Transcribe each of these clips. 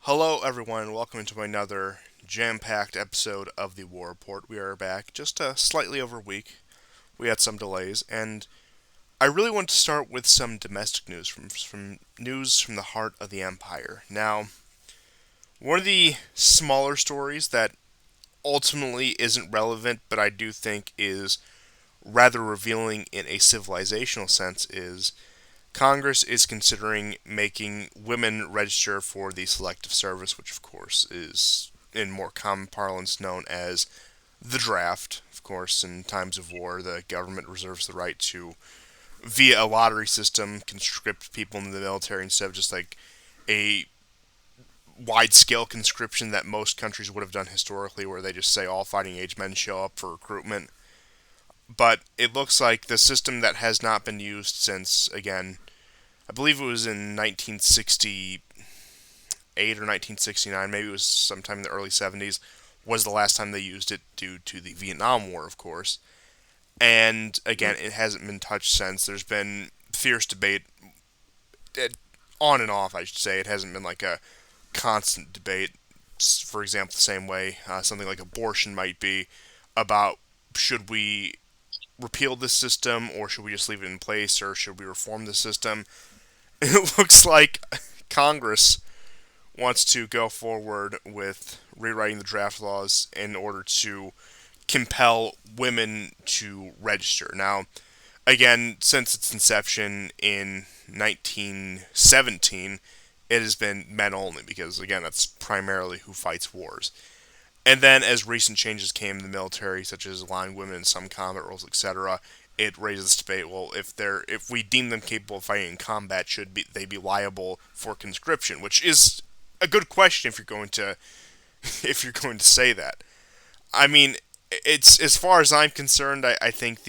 Hello, everyone. Welcome to another jam-packed episode of the War Report. We are back just slightly over a week. We had some delays, and I really want to start with some domestic news from news from the heart of the empire. Now, one of the smaller stories that ultimately isn't relevant, but I do think is rather revealing in a civilizational sense, is Congress is considering making women register for the Selective Service, which of course is in more common parlance known as the draft. Of course, in times of war, the government reserves the right to, via a lottery system, conscript people into the military instead of just like a wide scale conscription that most countries would have done historically, where they just say all fighting age men show up for recruitment. But it looks like the system that has not been used since, again, I believe it was in 1968 or 1969, maybe it was sometime in the early 70s, was the last time they used it due to the Vietnam War, of course. And again, it hasn't been touched since. There's been fierce debate, on and off, I should say. It hasn't been like a constant debate. For example, the same way something like abortion might be about should we repeal this system or should we just leave it in place or should we reform the system. It looks like Congress wants to go forward with rewriting the draft laws in order to compel women to register. Now, again, since its inception in 1917, it has been men only because, again, that's primarily who fights wars. And then, as recent changes came in the military, such as allowing women in some combat roles, etc., it raises this debate. Well, if we deem them capable of fighting in combat, they be liable for conscription? Which is a good question if you're going to if you're going to say that. I mean, it's as far as I'm concerned. I think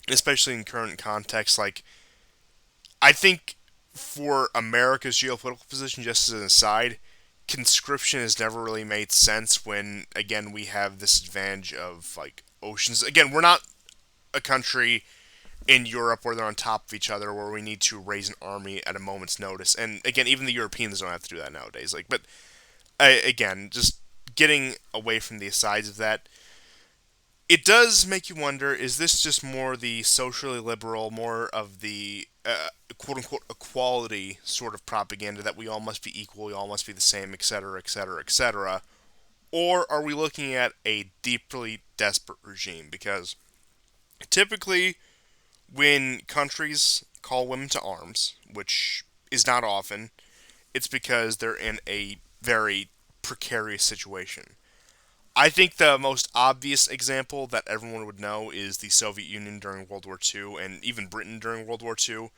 especially in current context, like I think for America's geopolitical position, just as an aside, conscription has never really made sense when, again, we have this advantage of, like, oceans. Again, we're not a country in Europe where they're on top of each other where we need to raise an army at a moment's notice. And, again, even the Europeans don't have to do that nowadays. Like, but, again, just getting away from the asides of that, it does make you wonder, is this just more the socially liberal, more of the quote unquote equality sort of propaganda that we all must be equal, we all must be the same, etc., etc., etc.? Or are we looking at a deeply desperate regime? Because typically, when countries call women to arms, which is not often, it's because they're in a very precarious situation. I think the most obvious example that everyone would know is the Soviet Union during World War II and even Britain during World War II,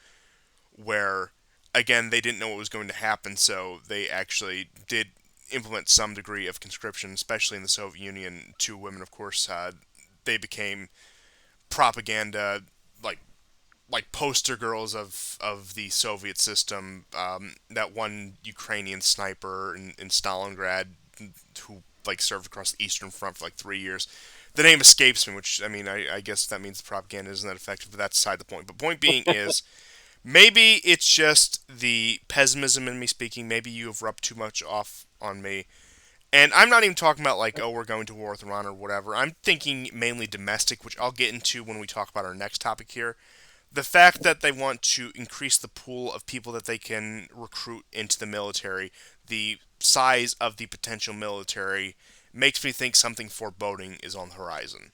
where, again, they didn't know what was going to happen, so they actually did implement some degree of conscription, especially in the Soviet Union, to women, of course. They became propaganda, like poster girls of the Soviet system. That one Ukrainian sniper in Stalingrad who like served across the Eastern Front for like 3 years. The name escapes me, which I mean, I guess that means the propaganda isn't that effective, but that's beside the point. But point being is, maybe it's just the pessimism in me speaking. Maybe you have rubbed too much off on me. And I'm not even talking about like, oh, we're going to war with Iran or whatever. I'm thinking mainly domestic, which I'll get into when we talk about our next topic here. The fact that they want to increase the pool of people that they can recruit into the military, the size of the potential military, makes me think something foreboding is on the horizon.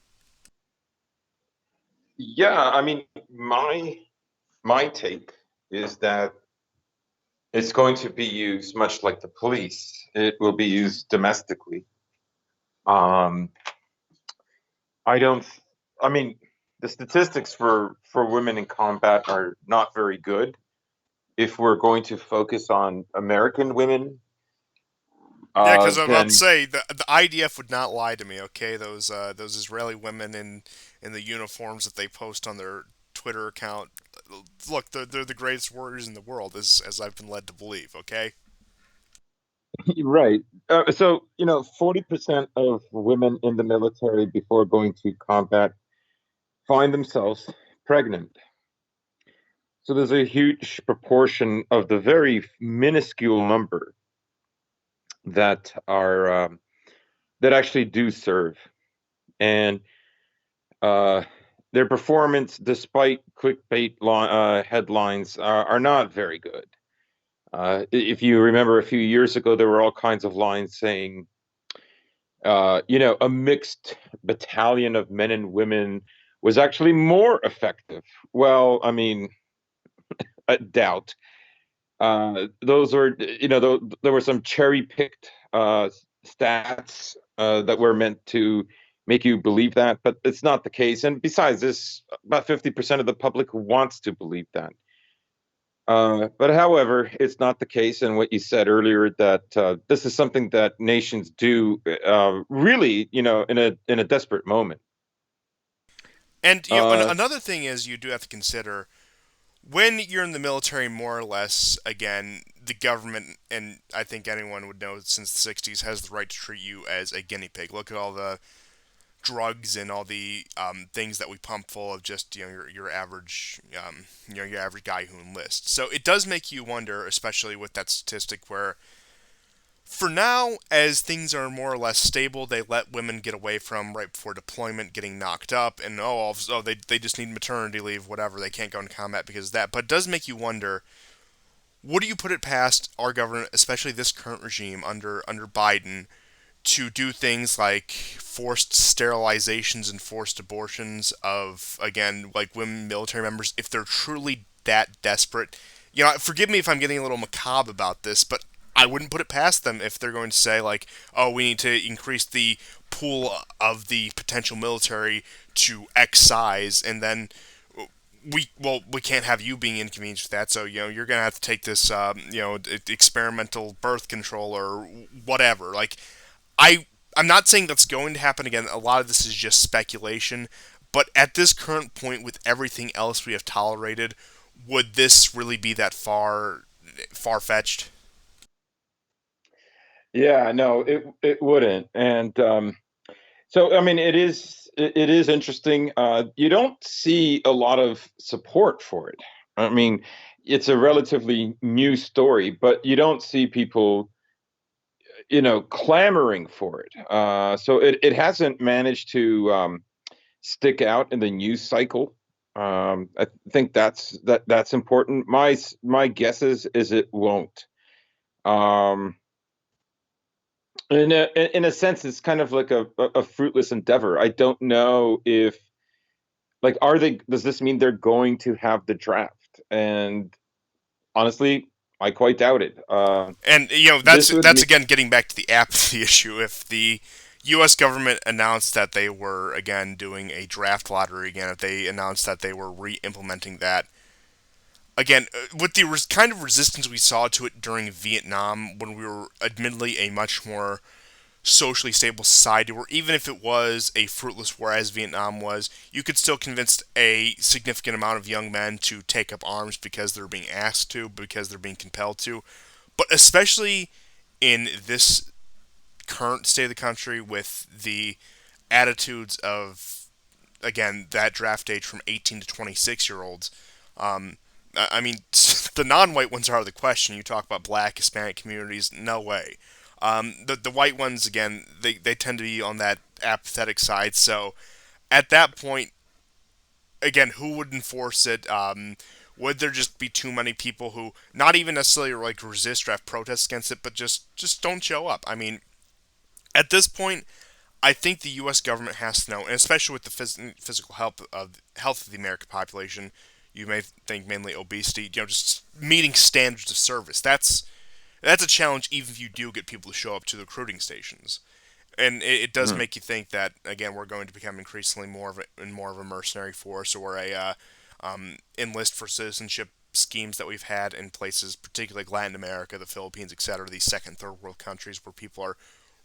Yeah, I mean, my take is that it's going to be used much like the police. It will be used domestically. Um, I don't, I mean, the statistics for women in combat are not very good. If we're going to focus on American women, Yeah, because I'm about to then say the IDF would not lie to me. Okay, those Israeli women in the uniforms that they post on their Twitter account. Look, they're the greatest warriors in the world, as I've been led to believe. Okay. right. So, 40% of women in the military before going to combat find themselves pregnant. So there's a huge proportion of the very minuscule number that are that actually do serve, and uh, their performance, despite headlines, are not very good. If you remember a few years ago, there were all kinds of lines saying, a mixed battalion of men and women was actually more effective. Well, I mean, I doubt. Those are, there were some cherry-picked stats that were meant to make you believe that, but it's not the case. And besides this, about 50% of the public wants to believe that. But however, it's not the case. And what you said earlier, that this is something that nations do really, in a desperate moment. And Uh, another thing is you do have to consider when you're in the military, more or less. Again, the government, and I think anyone would know since the '60s, has the right to treat you as a guinea pig. Look at all the drugs and all the things that we pump full of just your average your average guy who enlists. So it does make you wonder, especially with that statistic where for now, as things are more or less stable, they let women get away from right before deployment getting knocked up, and they just need maternity leave, whatever. They can't go in combat because of that. But it does make you wonder: what do you put it past our government, especially this current regime under Biden, to do things like forced sterilizations and forced abortions of, again, like women military members if they're truly that desperate? Forgive me if I'm getting a little macabre about this, but I wouldn't put it past them if they're going to say, like, oh, we need to increase the pool of the potential military to X size, and then we can't have you being inconvenienced with that. So you're gonna have to take this experimental birth control or whatever. Like, I'm not saying that's going to happen again. A lot of this is just speculation. But at this current point, with everything else we have tolerated, would this really be that far fetched? yeah, no, it wouldn't. And so, I mean, it is interesting. You don't see a lot of support for it. I mean, it's a relatively new story, but you don't see people, clamoring for it. So it hasn't managed to stick out in the news cycle. I think that's important. My guess is it won't. Um, in a sense, it's kind of like a fruitless endeavor. I don't know if, like, does this mean they're going to have the draft? And honestly, I quite doubt it. And that's This would that's mean, again getting back to the apathy issue. If the U.S. government announced that they were again doing a draft lottery again, if they announced that they were re-implementing that again, with the kind of resistance we saw to it during Vietnam, when we were admittedly a much more socially stable society, where even if it was a fruitless war as Vietnam was, you could still convince a significant amount of young men to take up arms because they're being asked to, because they're being compelled to. But especially in this current state of the country, with the attitudes of, again, that draft age from 18 to 26-year-olds, I mean, the non-white ones are out of the question. You talk about black, Hispanic communities, no way. The white ones, again, they tend to be on that apathetic side. So at that point, again, who would enforce it? Would there just be too many people who not even necessarily like resist or have protests against it, but just don't show up? I mean, at this point, I think the U.S. government has to know, and especially with the physical health of the American population, you may think mainly obesity, just meeting standards of service. That's a challenge, even if you do get people to show up to the recruiting stations. And it does hmm, make you think that again we're going to become increasingly more of a mercenary force, or a enlist for citizenship schemes that we've had in places, particularly like Latin America, the Philippines, etc. These second, third world countries where people are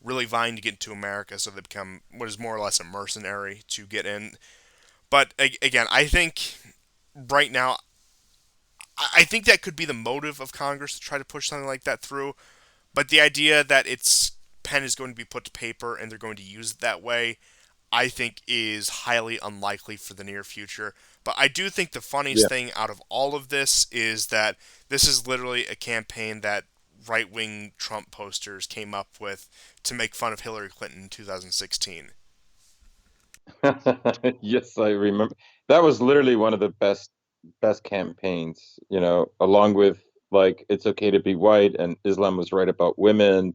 really vying to get into America, so they become what is more or less a mercenary to get in. But again, I think right now, I think that could be the motive of Congress to try to push something like that through. But the idea that its pen is going to be put to paper and they're going to use it that way, I think is highly unlikely for the near future. But I do think the funniest yeah, thing out of all of this is that this is literally a campaign that right wing Trump posters came up with to make fun of Hillary Clinton in 2016. Yes, I remember. That was literally one of the best campaigns, along with like it's okay to be white and Islam was right about women.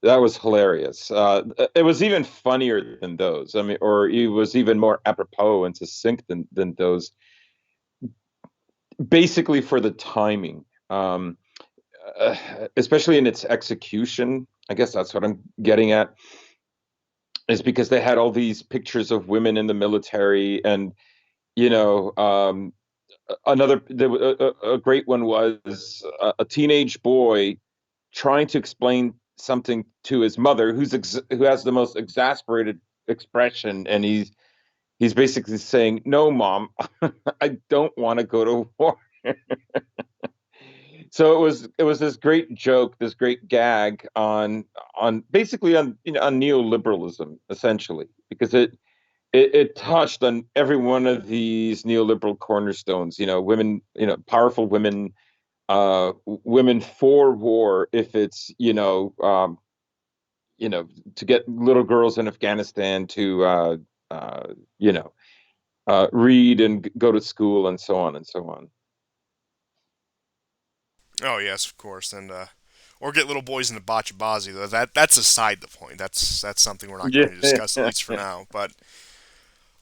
That was hilarious. It was even funnier than those. I mean, or it was even more apropos and succinct than those, basically for the timing. Uh, Especially in its execution. I guess that's what I'm getting at, is because they had all these pictures of women in the military, and you know, a great one was a teenage boy trying to explain something to his mother, who has the most exasperated expression, and he's basically saying, "No, mom, I don't want to go to war." So it was this great joke, this great gag on basically on neoliberalism, essentially, because it touched on every one of these neoliberal cornerstones. Women, powerful women, women for war, if it's to get little girls in Afghanistan to uh, you know read and go to school and so on and so on. Oh yes, of course, and or get little boys into bocce bazi though. That's aside the point. That's something we're not Yeah. going to discuss at least for now. But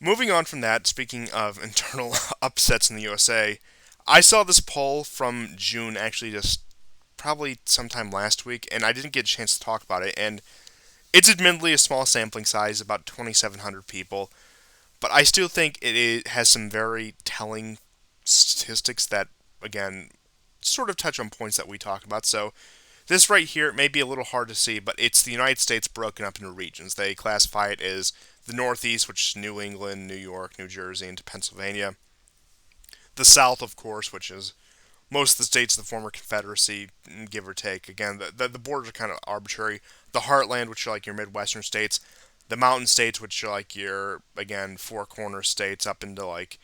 moving on from that, speaking of internal upsets in the USA, I saw this poll from June, actually just probably sometime last week, and I didn't get a chance to talk about it. And it's admittedly a small sampling size, about 2,700 people, but I still think has some very telling statistics that, again, sort of touch on points that we talk about. So this right here may be a little hard to see, but it's the United States broken up into regions. They classify it as the Northeast, which is New England, New York, New Jersey, and Pennsylvania. The South, of course, which is most of the states of the former Confederacy, give or take. Again, the borders are kind of arbitrary. The Heartland, which are like your Midwestern states. The Mountain States, which are like your, again, four corner states up into like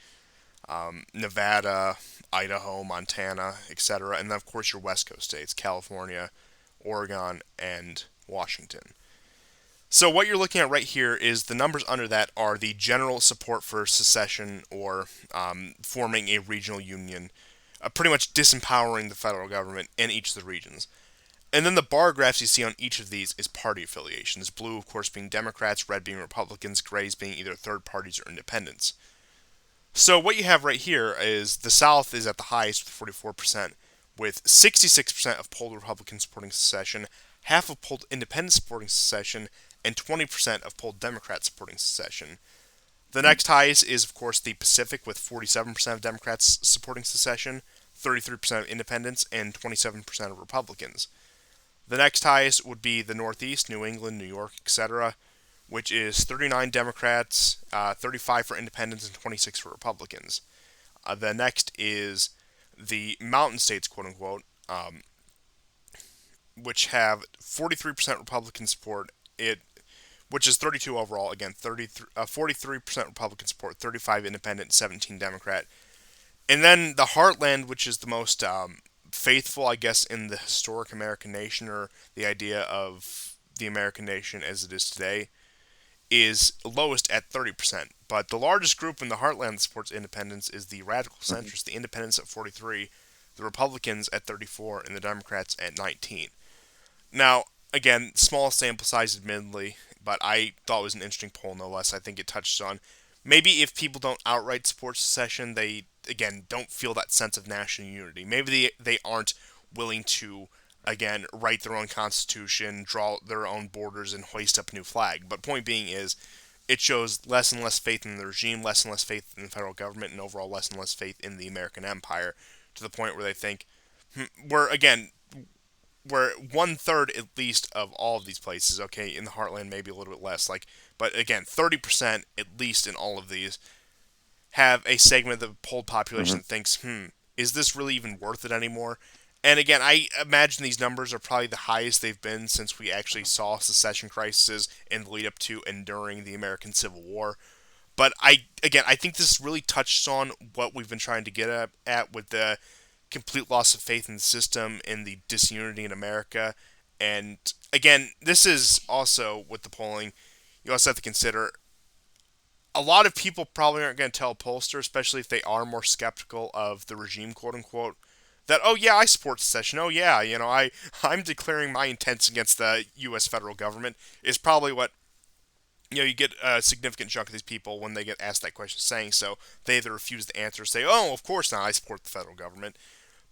Nevada, Idaho, Montana, etc. And then, of course, your West Coast states, California, Oregon, and Washington. So what you're looking at right here is the numbers under that are the general support for secession or forming a regional union, pretty much disempowering the federal government in each of the regions. And then the bar graphs you see on each of these is party affiliations. Blue, of course, being Democrats, red being Republicans, grays being either third parties or independents. So what you have right here is the South is at the highest with 44%, with 66% of polled Republicans supporting secession, half of polled independents supporting secession, and 20% of polled Democrats supporting secession. The next highest is, of course, the Pacific, with 47% of Democrats supporting secession, 33% of independents, and 27% of Republicans. The next highest would be the Northeast, New England, New York, etc., which is 39 Democrats, 35 for independents, and 26 for Republicans. The next is the Mountain States, quote unquote, which have 43% Republican support. Which is 32 overall. Again, 43% Republican support, 35 independent, 17 Democrat. And then the Heartland, which is the most faithful, I guess, in the historic American nation, or the idea of the American nation as it is today, is lowest at 30%. But the largest group in the Heartland that supports independence is the radical Mhm. centrists, the independents at 43, the Republicans at 34, and the Democrats at 19. Now, again, small sample size, admittedly, but I thought it was an interesting poll, no less. I think it touches on maybe if people don't outright support secession, they, again, don't feel that sense of national unity. Maybe they aren't willing to, again, write their own constitution, draw their own borders, and hoist up a new flag. But point being is, it shows less and less faith in the regime, less and less faith in the federal government, and overall less and less faith in the American empire, to the point where they think, we're, again, where one third at least of all of these places, okay, in the heartland maybe a little bit less, like, but again, 30% at least in all of these have a segment of the polled population Mhm. that thinks, is this really even worth it anymore? And again, I imagine these numbers are probably the highest they've been since we actually saw secession crises in the lead up to and during the American Civil War. But I think this really touches on what we've been trying to get at with the complete loss of faith in the system and the disunity in America. And again, this is also with the polling, you also have to consider a lot of people probably aren't going to tell a pollster, especially if they are more skeptical of the regime, quote unquote, that oh yeah, I support secession. Oh yeah, I'm declaring my intents against the U.S. federal government is probably what you get a significant chunk of these people when they get asked that question saying so. They either refuse to answer, say oh of course not, I support the federal government.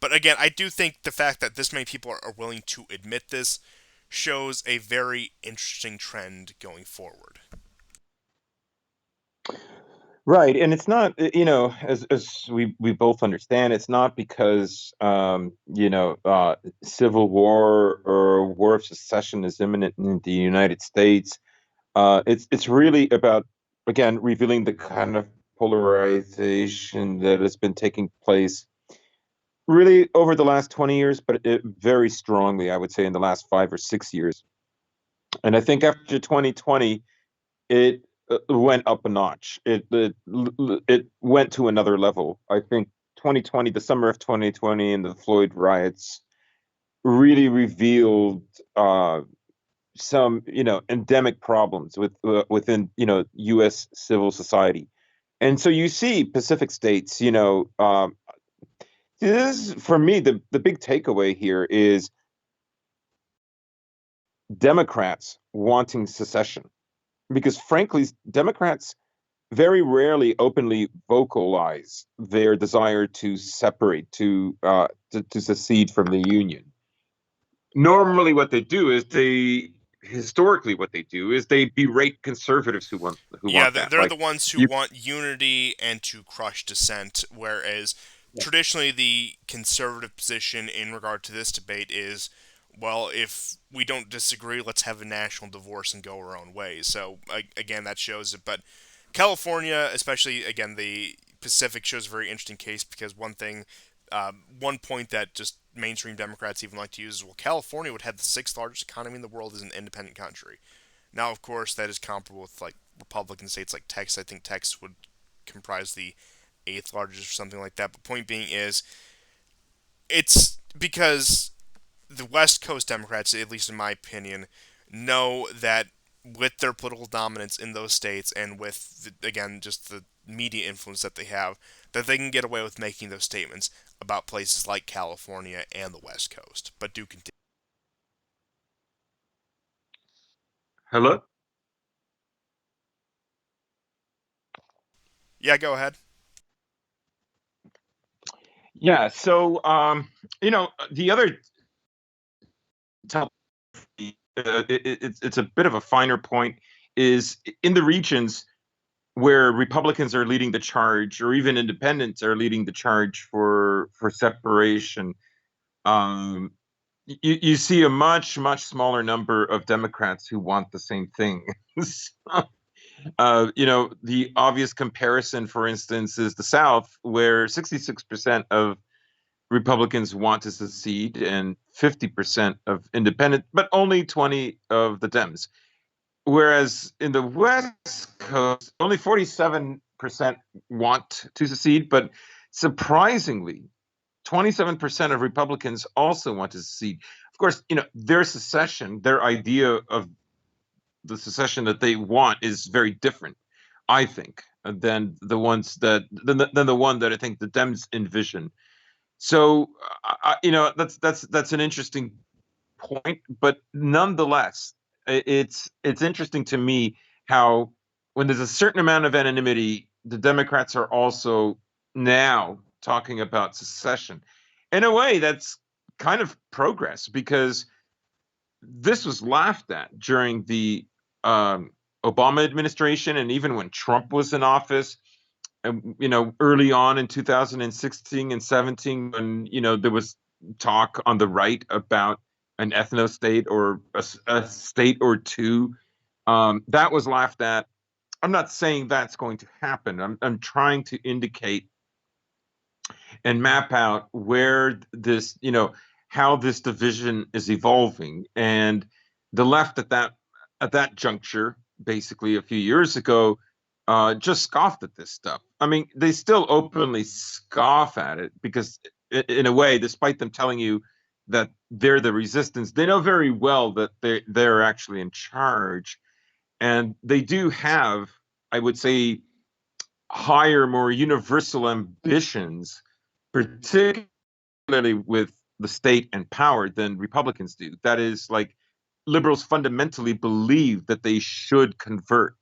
But again, I do think the fact that this many people are willing to admit this shows a very interesting trend going forward. Right, and it's not, as we both understand, it's not because civil war or war of secession is imminent in the United States. It's really about, again, revealing the kind of polarization that has been taking place really over the last 20 years, but very strongly, I would say, in the last 5 or 6 years. And I think after 2020, it went up a notch. It went to another level. I think 2020, the summer of 2020, and the Floyd riots really revealed some, endemic problems within, U.S. civil society. And so you see Pacific states, this for me, the big takeaway here is Democrats wanting secession, because frankly, Democrats very rarely openly vocalize their desire to separate, to secede from the union. Normally, what they do is historically what they do is they berate conservatives who Yeah, want that. they're the Like ones who you, want unity and to crush dissent, whereas traditionally the conservative position in regard to this debate is, well, if we don't disagree, let's have a national divorce and go our own ways. So again, that shows it. But California, especially again, the Pacific shows a very interesting case because one point that just mainstream Democrats even like to use is, well, California would have the sixth largest economy in the world as an independent country. Now, of course, that is comparable with like Republican states like Texas. I think Texas would comprise the eighth largest or something like that. But point being is, it's because the West Coast Democrats, at least in my opinion, know that with their political dominance in those states and with again just the media influence that they have, that they can get away with making those statements about places like California and the West Coast. But do continue. hello. Yeah, go ahead. Yeah. So, the other topic, it's a bit of a finer point, is in the regions where Republicans are leading the charge, or even independents are leading the charge for separation. Um, you see a much smaller number of Democrats who want the same thing. The obvious comparison, for instance, is the South, where 66% of Republicans want to secede and 50% of independent, but only 20 of the Dems. Whereas in the West Coast, only 47% want to secede, but surprisingly, 27% of Republicans also want to secede. Of course, their secession, their idea of the secession that they want is very different, I think, than the one that I think the Dems envision. So, that's an interesting point, but nonetheless, it's interesting to me how when there's a certain amount of anonymity, the Democrats are also now talking about secession. In a way, that's kind of progress, because this was laughed at during the Obama administration, and even when Trump was in office, early on in 2016 and 17, when there was talk on the right about an ethno state, or a state or two, that was laughed at. I'm not saying that's going to happen. I'm trying to indicate and map out where this, how this division is evolving. And the left at that juncture, basically a few years ago, just scoffed at this stuff. I mean, they still openly scoff at it because in a way, despite them telling you that they're the resistance, they know very well that they're actually in charge, and they do have, I would say, higher, more universal ambitions, particularly with the state and power, than Republicans do. That is, like, liberals fundamentally believe that they should convert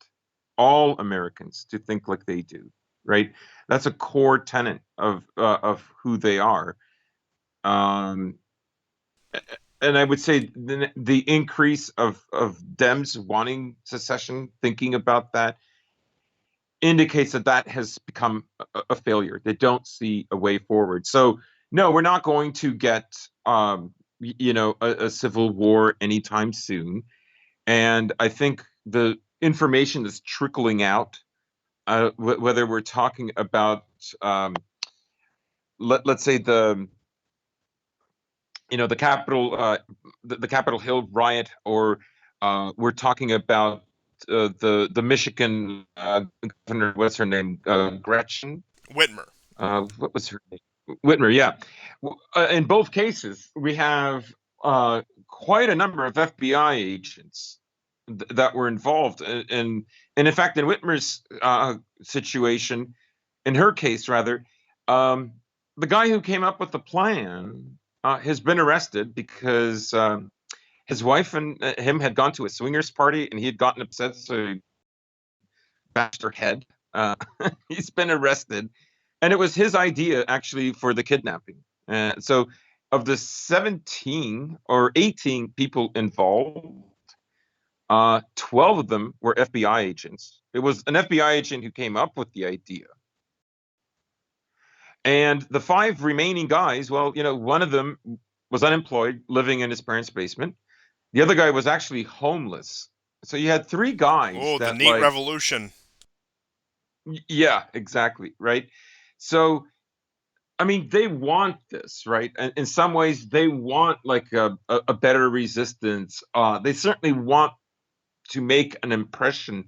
all Americans to think like they do, right? That's a core tenet of who they are. Um, and I would say the increase of Dems wanting secession, thinking about that, indicates that that has become a failure. They don't see a way forward. So no, we're not going to get a civil war anytime soon. And I think the information that's trickling out, whether we're talking about um, let's say the Capitol Hill riot, or we're talking about the Michigan governor, what's her name, Gretchen, Whitmer. what was her name? Whitmer, yeah. In both cases, we have quite a number of FBI agents that were involved, and in fact, in Whitmer's situation, in her case rather, um, the guy who came up with the plan has been arrested because his wife and him had gone to a swingers party, and he had gotten upset, so he bashed her head. Uh, he's been arrested, and it was his idea actually for the kidnapping. So, of the 17 or 18 people involved, 12 of them were FBI agents. It was an FBI agent who came up with the idea. And the five remaining guys, well, one of them was unemployed, living in his parents' basement. The other guy was actually homeless. So you had three guys Oh, the that, neat like, revolution. yeah, exactly, right? So, I mean, they want this, right? And in some ways, they want like a better resistance. They certainly want to make an impression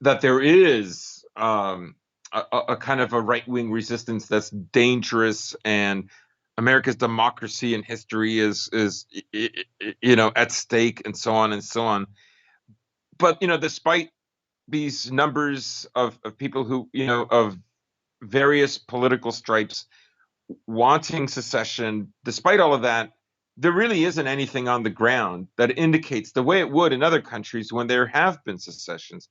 that there is a kind of a right wing resistance that's dangerous, and America's democracy and history is at stake, and so on and so on. But despite these numbers of people who of various political stripes wanting secession, despite all of that, there really isn't anything on the ground that indicates, the way it would in other countries when there have been secessions,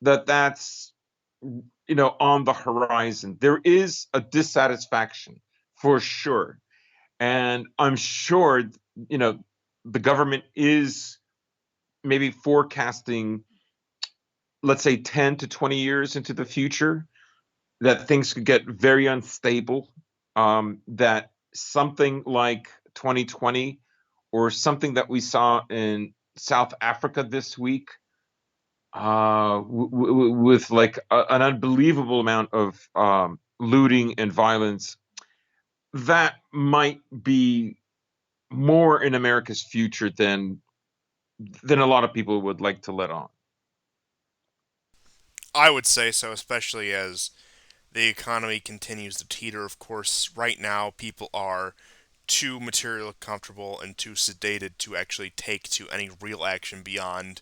that that's on the horizon. There is a dissatisfaction for sure, and I'm sure you know the government is maybe forecasting, let's say, 10 to 20 years into the future, that things could get very unstable, that something like 2020, or something that we saw in South Africa this week, with like an unbelievable amount of looting and violence, that might be more in America's future than a lot of people would like to let on. I would say so, especially as the economy continues to teeter. Of course, right now people are too materially comfortable and too sedated to actually take to any real action beyond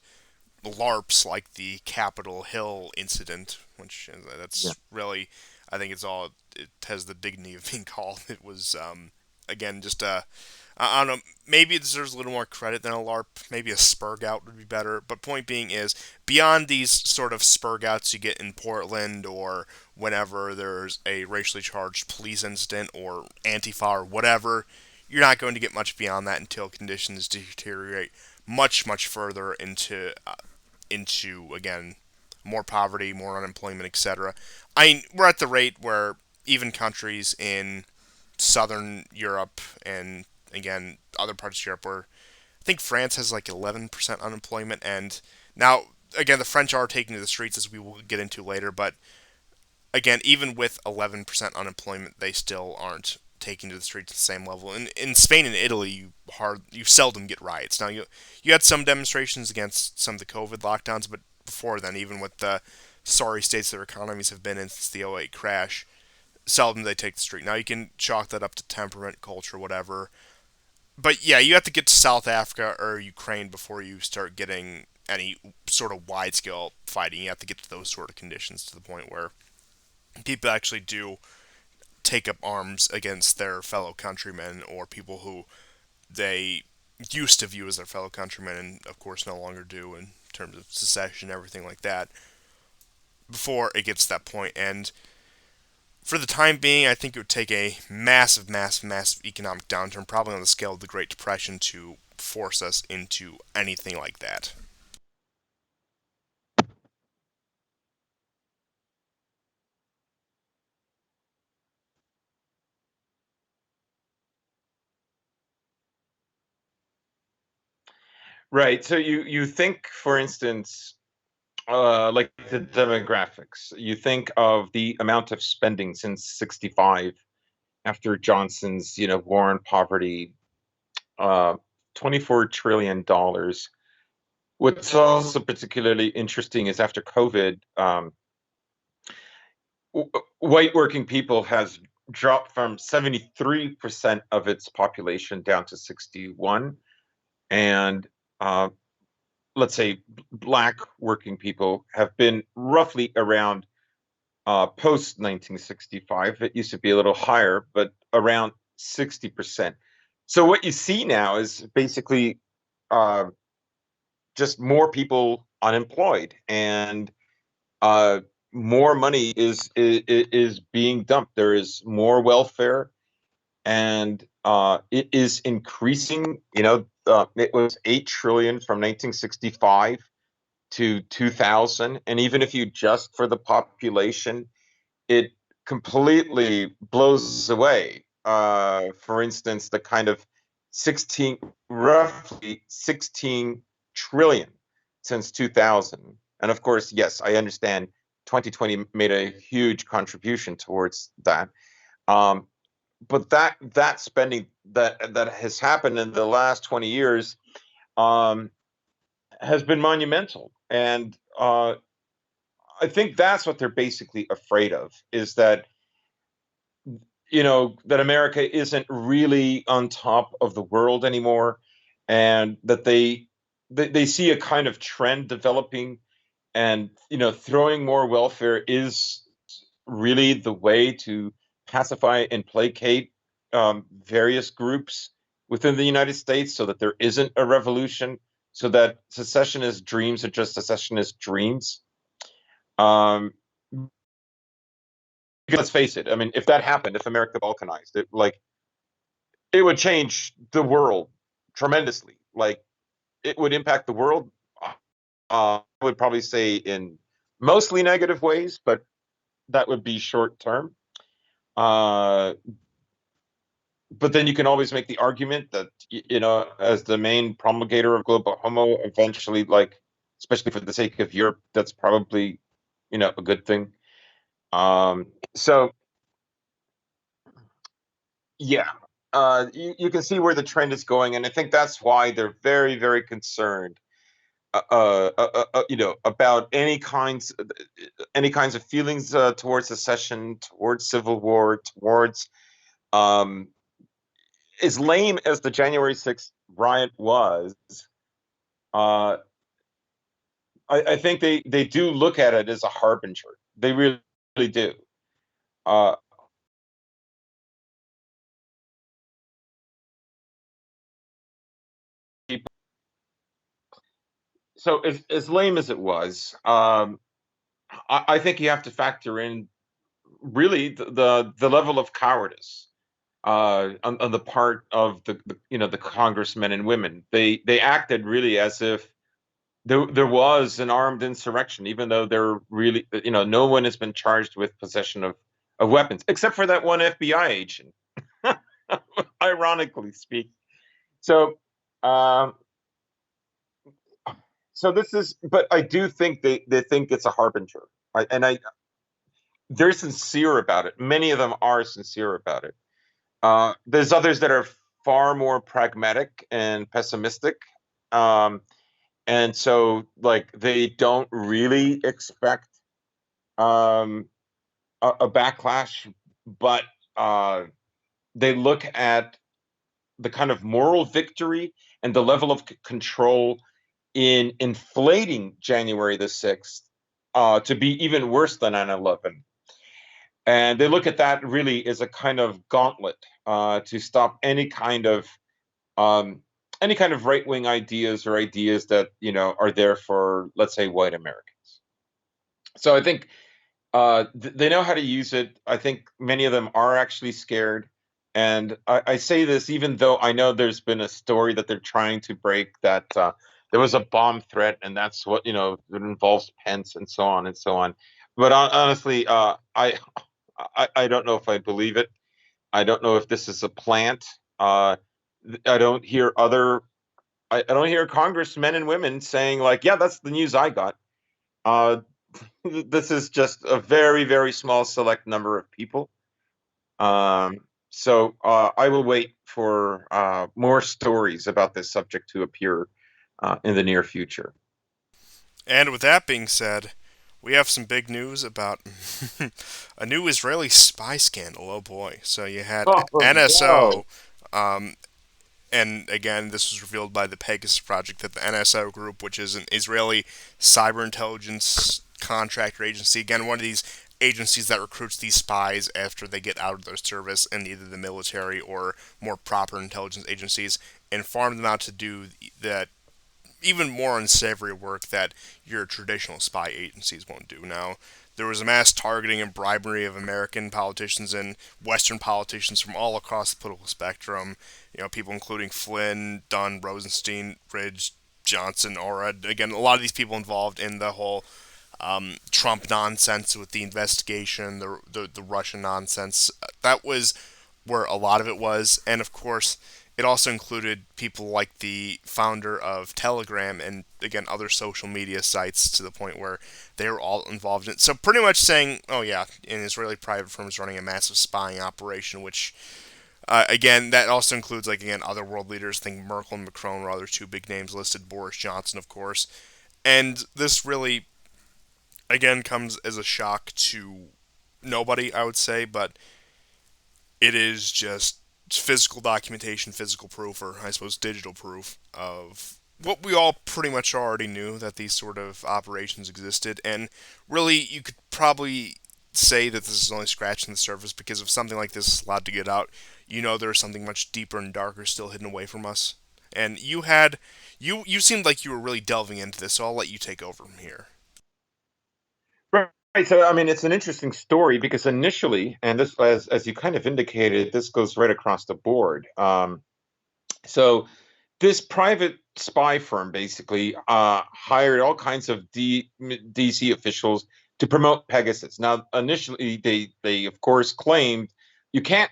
LARPs like the Capitol Hill incident, which Yeah. that's really, I think it's all it has the dignity of being called. It was again just a I don't know. Maybe it deserves a little more credit than a LARP. Maybe a spurg out would be better. But point being is, beyond these sort of spurg outs you get in Portland, or whenever there's a racially charged police incident or Antifa or whatever, you're not going to get much beyond that until conditions deteriorate much, much further into again more poverty, more unemployment, etc. I mean, we're at the rate where even countries in southern Europe and again other parts of Europe, where I think France has like 11% unemployment, and now again the French are taking to the streets, as we will get into later, but again even with 11% unemployment they still aren't taking to the streets at the same level. In Spain and Italy, you seldom get riots. Now you had some demonstrations against some of the COVID lockdowns, but before then, even with the sorry states their economies have been in since the '08 crash, seldom they take the street. Now you can chalk that up to temperament, culture, whatever. But yeah, you have to get to South Africa or Ukraine before you start getting any sort of wide scale fighting. You have to get to those sort of conditions to the point where people actually do take up arms against their fellow countrymen or people who they used to view as their fellow countrymen and of course no longer do in terms of secession and everything like that before it gets to that point. And for the time being, I think it would take a massive, massive, massive economic downturn, probably on the scale of the Great Depression, to force us into anything like that. Right. So you think, for instance, like the demographics. You think of the amount of spending since '65 after Johnson's, war on poverty, uh, $24 trillion. What's also particularly interesting is after COVID, white working people has dropped from 73% of its population down to 61, and uh, let's say black working people have been roughly around post 1965. It used to be a little higher, but around 60%. So what you see now is basically uh, just more people unemployed, and uh, more money is being dumped. There is more welfare, and it is increasing. It was 8 trillion from 1965 to 2000, and even if you adjust for the population, it completely blows away. For instance, the kind of 16, roughly 16 trillion since 2000. And of course, yes, I understand 2020 made a huge contribution towards that. Um, but that spending that has happened in the last 20 years um, has been monumental. And I think that's what they're basically afraid of, is that that America isn't really on top of the world anymore, and that they see a kind of trend developing, and throwing more welfare is really the way to pacify and placate various groups within the United States, so that there isn't a revolution, so that secessionist dreams are just secessionist dreams. Um, let's face it. I mean, if that happened, if America balkanized, it would change the world tremendously. Like, it would impact the world. I would probably say in mostly negative ways, but that would be short term. Uh, but then you can always make the argument that as the main promulgator of global homo, eventually, like, especially for the sake of Europe, that's probably a good thing. So yeah, you can see where the trend is going, and I think that's why they're very, very concerned about any kinds of feelings towards secession, towards civil war, towards um, as lame as the January 6th riot was. Uh, I think they do look at it as a harbinger. They really, really do. Uh, so as lame as it was, I think you have to factor in really the level of cowardice on the part of the congressmen and women. They acted really as if there was an armed insurrection, even though they're really, no one has been charged with possession of weapons, except for that one FBI agent, ironically speaking. So, um, but I do think they think it's a harbinger, and they're sincere about it. Many of them are sincere about it. There's others that are far more pragmatic and pessimistic. And so, like, they don't really expect um, a backlash, but uh, they look at the kind of moral victory and the level of control in inflating January the 6th to be even worse than 9/11. And they look at that really as a kind of gauntlet to stop um, any kind of right wing ideas or ideas that are there for, let's say, white Americans. So I think they know how to use it. I think many of them are actually scared. And I say this even though I know there's been a story that they're trying to break that there was a bomb threat, and that's what, it involves Pence and so on and so on. But honestly, I don't know if I believe it. I don't know if this is a plant. Uh, I don't hear I don't hear congressmen and women saying like, yeah, that's the news I got. Uh, this is just a very, very small select number of people. Um, so I will wait for more stories about this subject to appear in the near future. And with that being said, we have some big news about a new Israeli spy scandal. Oh boy. So you had Oh no! NSO, um, and again, this was revealed by the Pegasus Project that the NSO group, which is an Israeli cyber intelligence contractor agency, again, one of these agencies that recruits these spies after they get out of their service in either the military or more proper intelligence agencies, and farm them out to do that even more unsavory work that your traditional spy agencies won't do. Now, there was a mass targeting and bribery of American politicians and Western politicians from all across the political spectrum. People including Flynn, Dunn, Rosenstein, Ridge, Johnson, Orad. Again, a lot of these people involved in the whole Trump nonsense with the investigation, the Russian nonsense. That was where a lot of it was, and of course, it also included people like the founder of Telegram and again other social media sites to the point where they were all involved in it. So pretty much saying, oh yeah, an Israeli private firm is running a massive spying operation, which again that also includes like again other world leaders. I think Merkel and Macron were other two big names listed. Boris Johnson, of course, and this really again comes as a shock to nobody, I would say, but it is just physical documentation, physical proof, or I suppose digital proof of what we all pretty much already knew that these sort of operations existed. And really, you could probably say that this is only scratching the surface because if something like this is allowed to get out, there's something much deeper and darker still hidden away from us. And you seemed like you were really delving into this, so I'll let you take over from here. Right. So, I mean, it's an interesting story because initially, and this, as you kind of indicated, this goes right across the board. So, this private spy firm basically hired all kinds of DC officials to promote Pegasus. Now, initially, they of course claimed you can't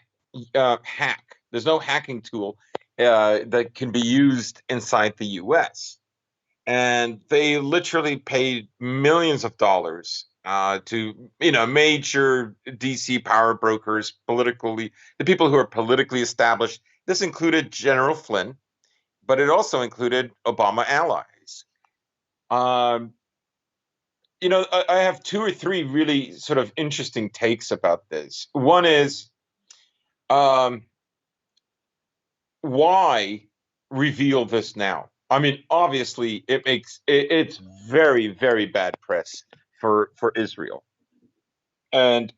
hack. There's no hacking tool that can be used inside the U.S. And they literally paid millions of dollars to major DC power brokers, politically the people who are politically established. This included General Flynn, but it also included Obama allies. Um, I have two or three really sort of interesting takes about this. One is um, why reveal this now? I mean, obviously, it's very, very bad press for Israel, and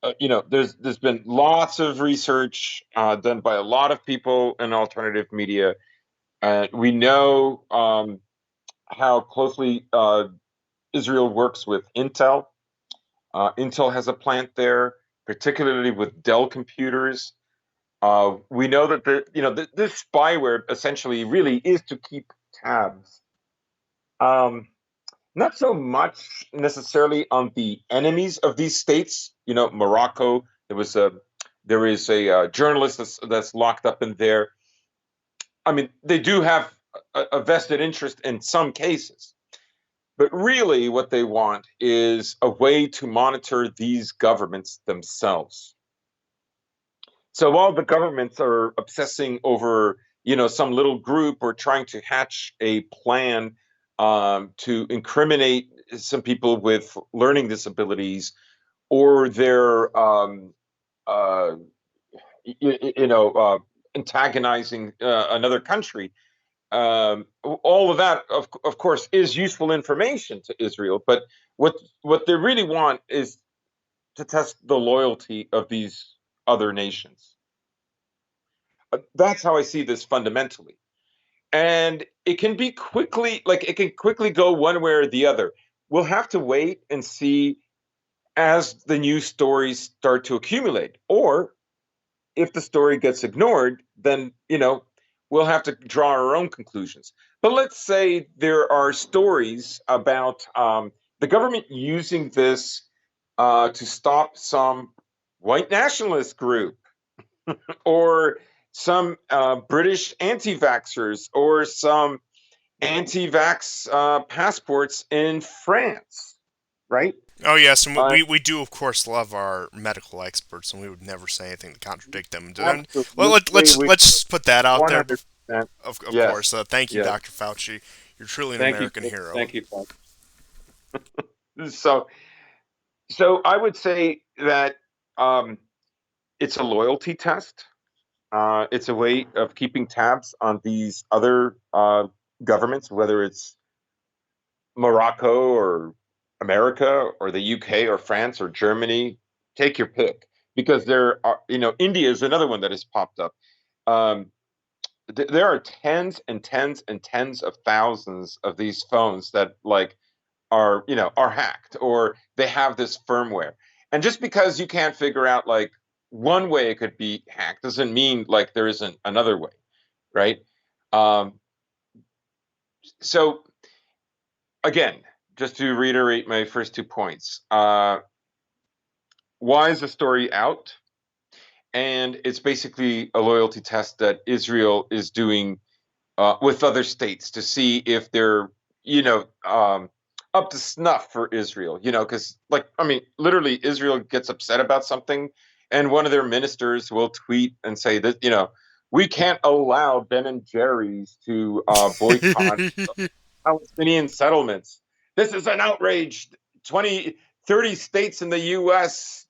there's been lots of research done by a lot of people in alternative media. We know how closely Israel works with Intel. Intel has a plant there, particularly with Dell computers. We know that this spyware essentially really is to keep tabs, um, not so much necessarily on the enemies of these states. Morocco. There is a journalist that's locked up in there. I mean, they do have a vested interest in some cases, but really, what they want is a way to monitor these governments themselves. So while the governments are obsessing over, some little group or trying to hatch a plan to incriminate some people with learning disabilities, or they're uh, you know, antagonizing another country. All of that, of course, is useful information to Israel. But what they really want is to test the loyalty of these other nations. That's how I see this fundamentally. And it can be quickly, like it can quickly go one way or the other. We'll have to wait and see as the news stories start to accumulate. Or if the story gets ignored, then, we'll have to draw our own conclusions. But let's say there are stories about the government using this to stop some white nationalist group or some British anti vaxxers or some anti vax passports in France, right? Oh yes, and Uh, we do of course love our medical experts, and we would never say anything to contradict them. And Absolutely. let's put that out there. 100%. Of course, Yes. thank you, Yes. Dr. Fauci. You're truly an Thank you. American hero. Thank you, Paul. So, so I would say that um, it's a loyalty test. It's a way of keeping tabs on these other governments, whether it's Morocco or America or the UK or France or Germany. Take your pick, because there are, India is another one that has popped up. Um, there are tens and tens and tens of thousands of these phones that are hacked, or they have this firmware. And just because you can't figure out like one way it could be hacked doesn't mean like there isn't another way, right? um, so again, just to reiterate my first 2 points, why is the story out? And it's basically a loyalty test that Israel is doing with other states to see if they're, you know, um, up to snuff for Israel. Because, like, I mean, literally, Israel gets upset about something, and one of their ministers will tweet and say that, we can't allow Ben and Jerry's to boycott Palestinian settlements. This is an outrage. 30 states in the U.S.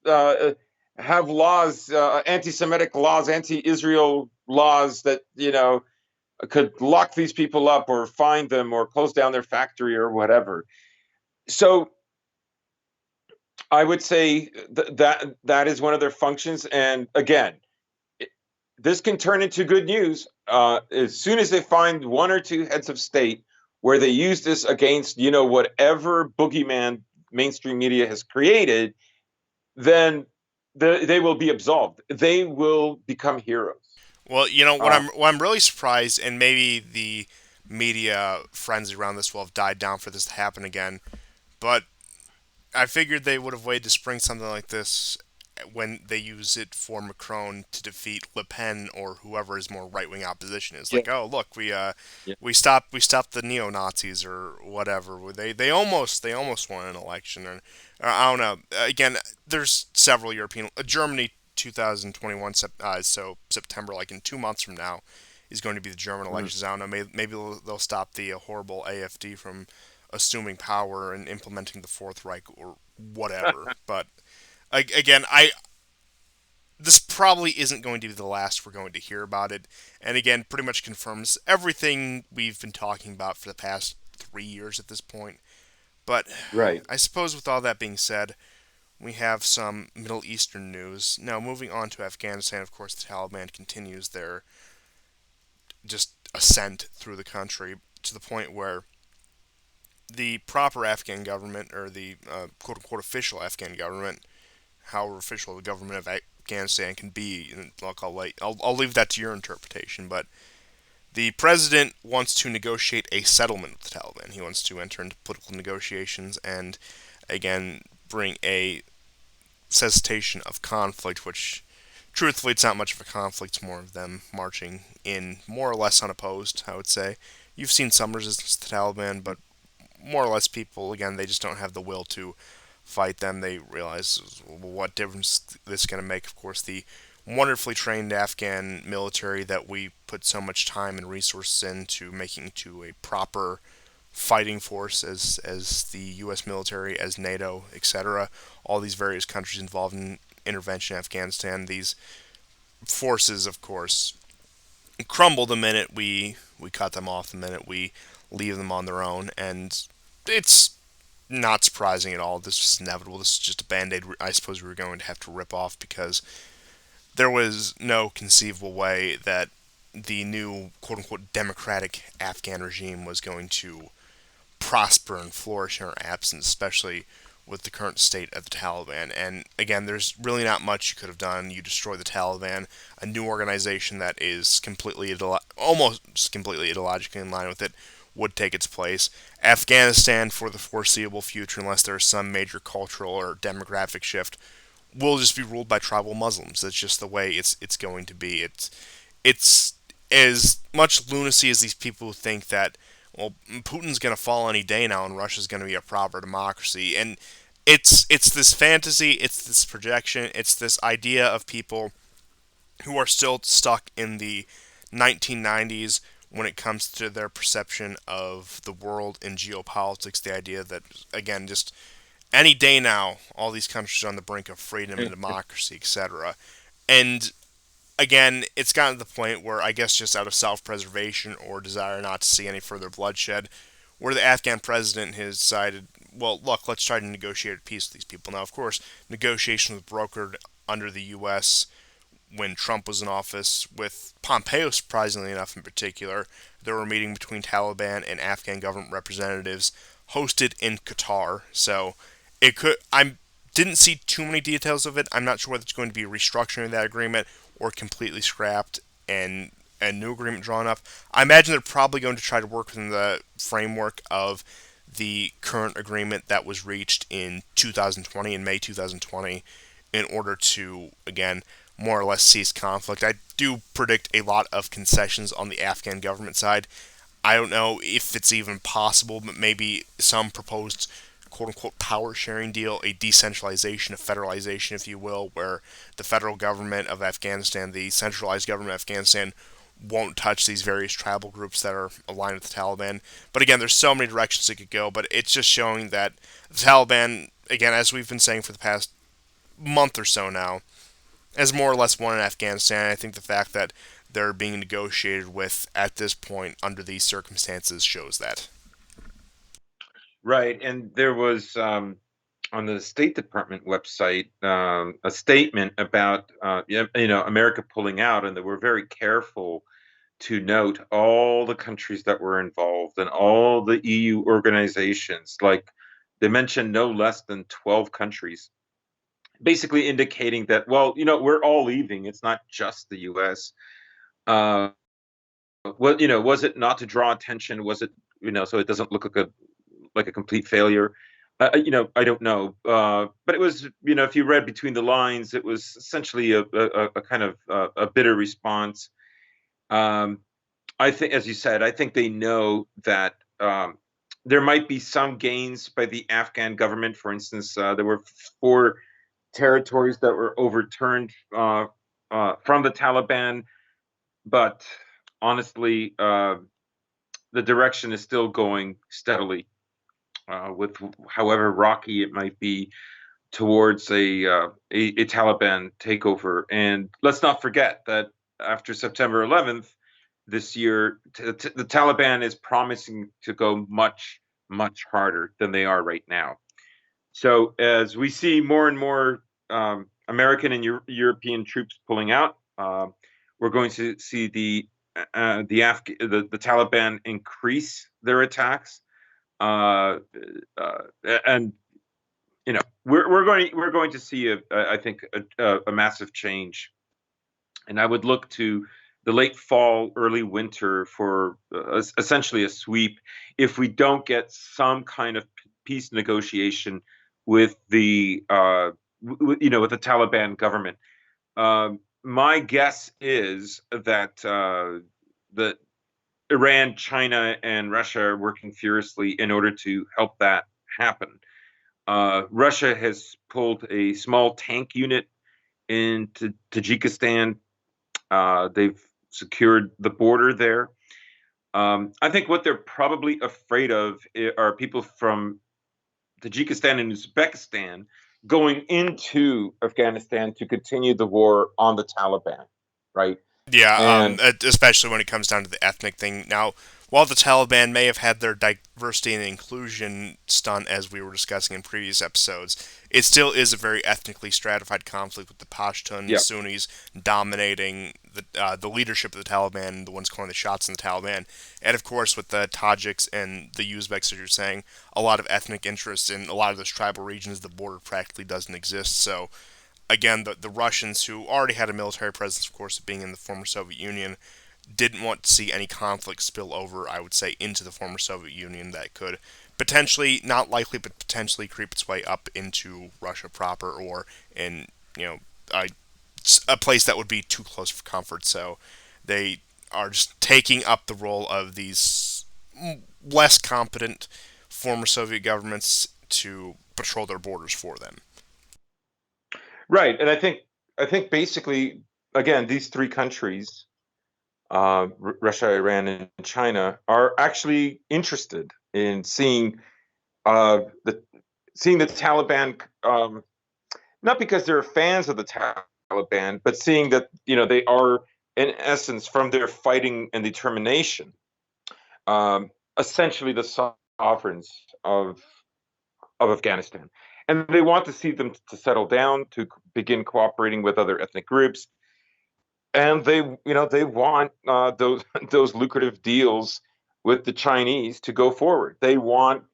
Have laws, anti-Semitic laws, anti-Israel laws that, could lock these people up or fine them or close down their factory or whatever. So I would say that is one of their functions. And again, this can turn into good news as soon as they find one or two heads of state where they use this against, whatever boogeyman mainstream media has created. Then they will be absolved. They will become heroes. Well, Uh, what I'm really surprised, and maybe the media frenzy around this will have died down for this to happen again, but I figured they would have waited to spring something like this when they use it for Macron to defeat Le Pen or whoever his more right wing opposition is. yeah, Like, oh look, yeah, we stopped the neo Nazis or whatever. They almost won an election, and I don't know. Again, there's several European Germany 2021 so September, like in 2 months from now, is going to be the German mm, elections. I don't know. Maybe they'll stop the horrible AfD from assuming power and implementing the Fourth Reich or whatever. But again, I this probably isn't going to be the last we're going to hear about it. And again, pretty much confirms everything we've been talking about for the past 3 years at this point. But right. I suppose with all that being said, we have some Middle Eastern news. Now, moving on to Afghanistan, of course, the Taliban continues their just ascent through the country to the point where the proper Afghan government, or the quote unquote official Afghan government, however official the government of Afghanistan can be, and I'll leave that to your interpretation, but the president wants to negotiate a settlement with the Taliban. He wants to enter into political negotiations and, again, bring a cessation of conflict, which, truthfully, it's not much of a conflict. It's more of them marching in more or less unopposed, I would say. You've seen some resistance to the Taliban, but more or less people, again, they just don't have the will to fight them. They realize what difference this is going to make. Of course, the wonderfully trained Afghan military that we put so much time and resources into making to a proper fighting force as the U.S. military, as NATO, etc. All these various countries involved in intervention in Afghanistan. These forces, of course, crumble the minute we cut them off, the minute we leave them on their own, and it's not surprising at all. This was inevitable. This is just a band-aid I suppose we were going to have to rip off, because there was no conceivable way that the new quote-unquote democratic Afghan regime was going to prosper and flourish in our absence, especially with the current state of the Taliban. And again, there's really not much you could have done. You destroy the Taliban, a new organization that is almost completely ideologically in line with it, would take its place. Afghanistan, for the foreseeable future, unless there's some major cultural or demographic shift, will just be ruled by tribal Muslims. That's just the way it's going to be. It's as much lunacy as these people who think that, well, Putin's going to fall any day now and Russia's going to be a proper democracy. And it's this fantasy, it's this projection, it's this idea of people who are still stuck in the 1990s when it comes to their perception of the world in geopolitics. The idea that, again, just any day now, all these countries are on the brink of freedom and democracy, etc. And again, it's gotten to the point where, I guess just out of self-preservation or desire not to see any further bloodshed, where the Afghan president has decided, well, look, let's try to negotiate a peace with these people. Now, of course, negotiation was brokered under the U.S. when Trump was in office, with Pompeo, surprisingly enough, in particular. There were a meeting between Taliban and Afghan government representatives hosted in Qatar. So it could. I didn't see too many details of it. I'm not sure whether it's going to be restructuring that agreement or completely scrapped and a new agreement drawn up. I imagine they're probably going to try to work within the framework of the current agreement that was reached in 2020, in May 2020, in order to, again, more or less cease conflict. I do predict a lot of concessions on the Afghan government side. I don't know if it's even possible, but maybe some proposed quote unquote power sharing deal, a decentralization, a federalization, if you will, where the federal government of Afghanistan, the centralized government of Afghanistan, won't touch these various tribal groups that are aligned with the Taliban. But again, there's so many directions it could go, but it's just showing that the Taliban, again, as we've been saying for the past month or so now, has more or less won in Afghanistan. I think the fact that they're being negotiated with at this point under these circumstances shows that. Right. And there was on the State Department website a statement about America pulling out, and they were very careful to note all the countries that were involved and all the EU organizations. Like they mentioned no less than 12 countries, basically indicating that, well, we're all leaving. It's not just the US. Uh, was it not to draw attention? Was it, so it doesn't look like a complete failure? I don't know. But it was, if you read between the lines, it was essentially a kind of a bitter response. Um, I think, as you said, I think they know that there might be some gains by the Afghan government. For instance, there were 4 territories that were overturned from the Taliban, but honestly, the direction is still going steadily, with however rocky it might be, towards a Taliban takeover. And let's not forget that after September 11th this year, the Taliban is promising to go much, much harder than they are right now. So as we see more and more American and European troops pulling out, we're going to see the Taliban increase their attacks, uh, and we're going to see I think a massive change. And I would look to the late fall, early winter for essentially a sweep if we don't get some kind of peace negotiation with the with the Taliban government. My guess is that the Iran, China, and Russia are working furiously in order to help that happen. Russia has pulled a small tank unit into Tajikistan. They've secured the border there. I think what they're probably afraid of are people from Tajikistan and Uzbekistan going into Afghanistan to continue the war on the Taliban, right? Yeah, And especially when it comes down to the ethnic thing. Now, while the Taliban may have had their diversity and inclusion stunt, as we were discussing in previous episodes, it still is a very ethnically stratified conflict with the Pashtun yeah, Sunnis dominating the leadership of the Taliban, the ones calling the shots in the Taliban, and of course with the Tajiks and the Uzbeks, as you're saying, a lot of ethnic interests in a lot of those tribal regions. The border practically doesn't exist, so again, the Russians, who already had a military presence, of course, being in the former Soviet Union, didn't want to see any conflict spill over, I would say, into the former Soviet Union that could potentially, not likely, but potentially creep its way up into Russia proper or in, you know, a, a place that would be too close for comfort. So they are just taking up the role of these less competent former Soviet governments to patrol their borders for them. right. And I think basically, again, these three countries, Russia, Iran, and China, are actually interested in uh, the seeing the Taliban, not because they're fans of the Taliban, but seeing that they are, in essence, from their fighting and determination, essentially the sovereigns of Afghanistan, and they want to see them to settle down, to begin cooperating with other ethnic groups, and they want those those lucrative deals with the Chinese to go forward. They want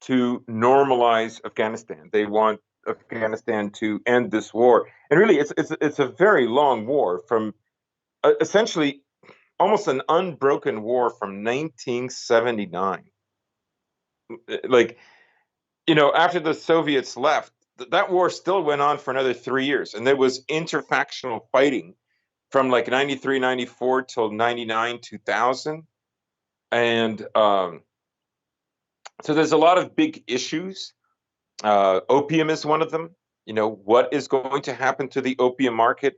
to normalize Afghanistan. They want Afghanistan to end this war. And really, it's a very long war, from essentially almost an unbroken war from 1979. Like, after the Soviets left, that war still went on for another 3 years, and there was interfactional fighting from like 93, 94 till 99, 2000. And so there's a lot of big issues. Opium is one of them. What is going to happen to the opium market?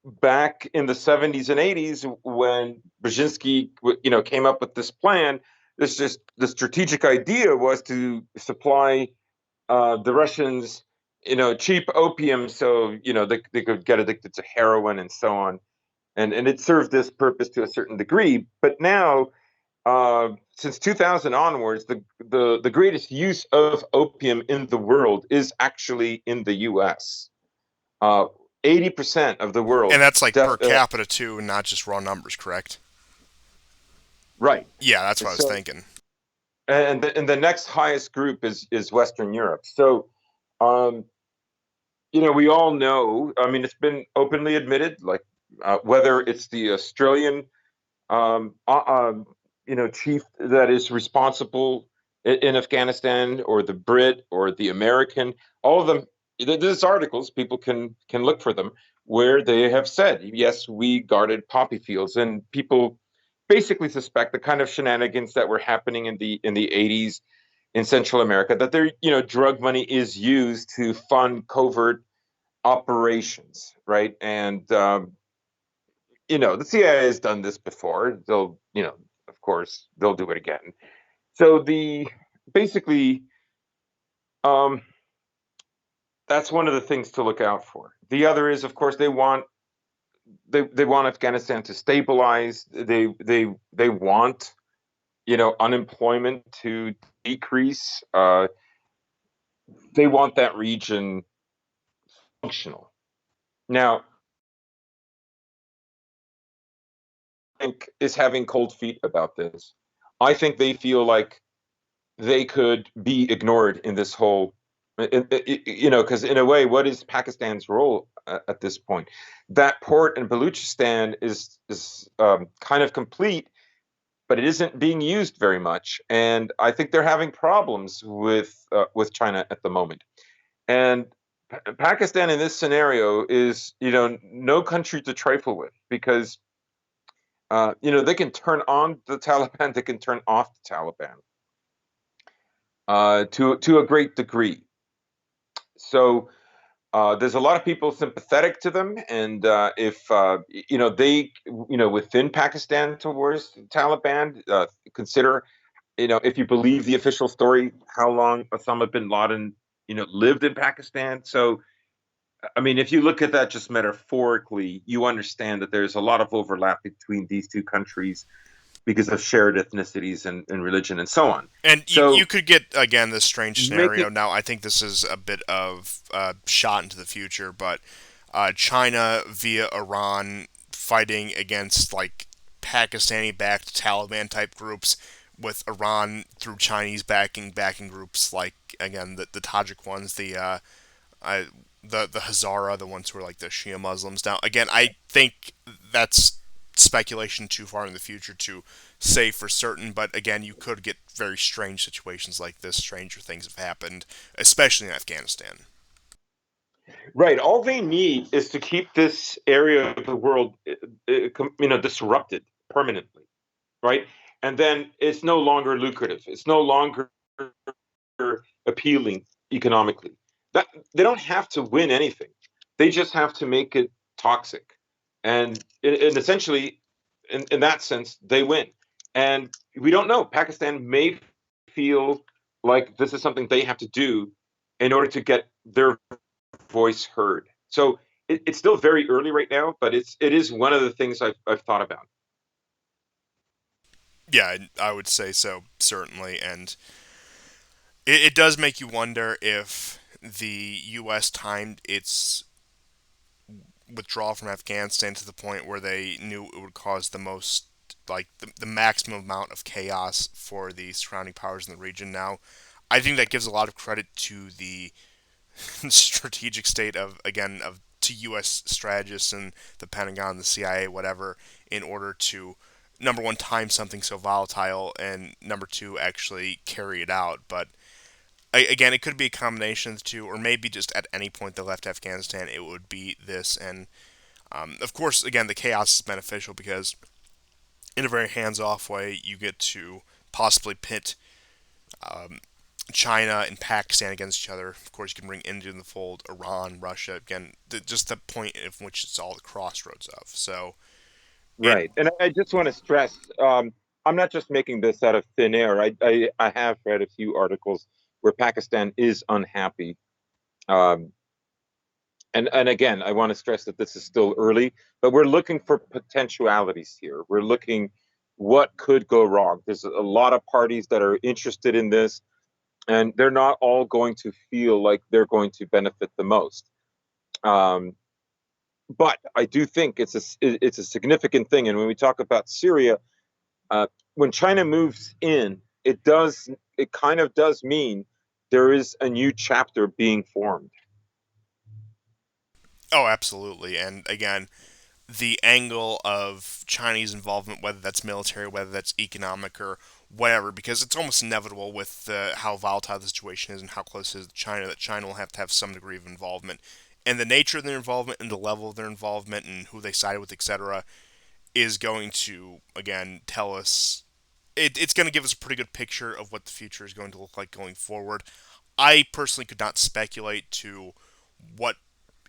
Back in the 70s and 80s, when Brzezinski, came up with this plan, the strategic idea was to supply the Russians, cheap opium, so they could get addicted to heroin and so on, and it served this purpose to a certain degree. But now, since 2000 onwards, the greatest use of opium in the world is actually in the U.S. 80% of the And world's that's like per capita too, and not just raw numbers, correct? right. Yeah, that's what I was So, thinking. and the next highest group is Western Europe. So, um, we all know. I mean, it's been openly admitted, like, whether it's the Australian, um, uh, um, chief that is responsible in Afghanistan, or the Brit, or the American, all of them. There's articles, people can look for them, where they have said, yes, we guarded poppy fields, and people basically suspect the kind of shenanigans that were happening in the 80s in Central America, that drug money is used to fund covert operations, right? And the CIA has done this before. They'll, of course, they'll do it again. So the basically, um, that's one of the things to look out for. The other is, of course, they want Afghanistan to stabilize. They want unemployment to decrease. They want that region functional. Now, I think is having cold feet about this. I think they feel like they could be ignored in this whole, because in a way, what is Pakistan's role at this point? That port in Baluchistan is kind of complete, but it isn't being used very much, and I think they're having problems with China at the moment. And Pakistan in this scenario is, no country to trifle with, because they can turn on the Taliban, they can turn off the Taliban, to a great degree. So there's a lot of people sympathetic to them, and if they, within Pakistan towards the Taliban, consider, if you believe the official story, how long Osama bin Laden lived in Pakistan. So, I mean, if you look at that just metaphorically, you understand that there's a lot of overlap between these two countries because of shared ethnicities and religion and so on. And you So could get again this strange making scenario. Now I think this is a bit of a shot into the future, but China via Iran fighting against like Pakistani-backed Taliban type groups, with Iran through Chinese backing groups like again the Tajik ones, I, the Hazara, the ones who are like the Shia Muslims. Now, again, I think that's speculation too far in the future to say for certain, but again, you could get very strange situations like this. Stranger things have happened, especially in Afghanistan. right, all they need is to keep this area of the world, disrupted permanently, right? And then it's no longer lucrative. It's no longer appealing economically. That they don't have to win anything. They just have to make it toxic. And essentially, in that sense, they win. And we don't know. Pakistan may feel like this is something they have to do in order to get their voice heard. So it's still very early right now, but it is one of the things I've thought about. Yeah, I would say so, certainly. And it does make you wonder if the U.S. timed its withdrawal from Afghanistan to the point where they knew it would cause the most, like, the maximum amount of chaos for the surrounding powers in the region. Now, I think that gives a lot of credit to the strategic state of, again, of to U.S. strategists and the Pentagon, the CIA, whatever, in order to number one time something so volatile, and number two actually carry it out. But again, it could be a combination of the two, or maybe just at any point they left Afghanistan, it would be this. And of course, again, the chaos is beneficial because in a very hands-off way, you get to possibly pit um, China and Pakistan against each other. Of course, you can bring India in the fold, Iran, Russia. Again, just the point of which it's all the crossroads of. So it. Right. And I just want to stress, I'm not just making this out of thin air. I have read a few articles where Pakistan is unhappy. Um, and again, I want to stress that this is still early, but we're looking for potentialities here. We're looking what could go wrong. There's a lot of parties that are interested in this, and they're not all going to feel like they're going to benefit the most. Um, but I do think it's a significant thing. And when we talk about Syria, when China moves in, it kind of does mean there is a new chapter being formed. Oh, absolutely. And again, the angle of Chinese involvement, whether that's military, whether that's economic, or whatever, because it's almost inevitable with how volatile the situation is and how close it is to China, that China will have to have some degree of involvement. And the nature of their involvement and the level of their involvement and who they sided with, etc., is going to, again, tell us. It's going to give us a pretty good picture of what the future is going to look like going forward. I personally could not speculate to what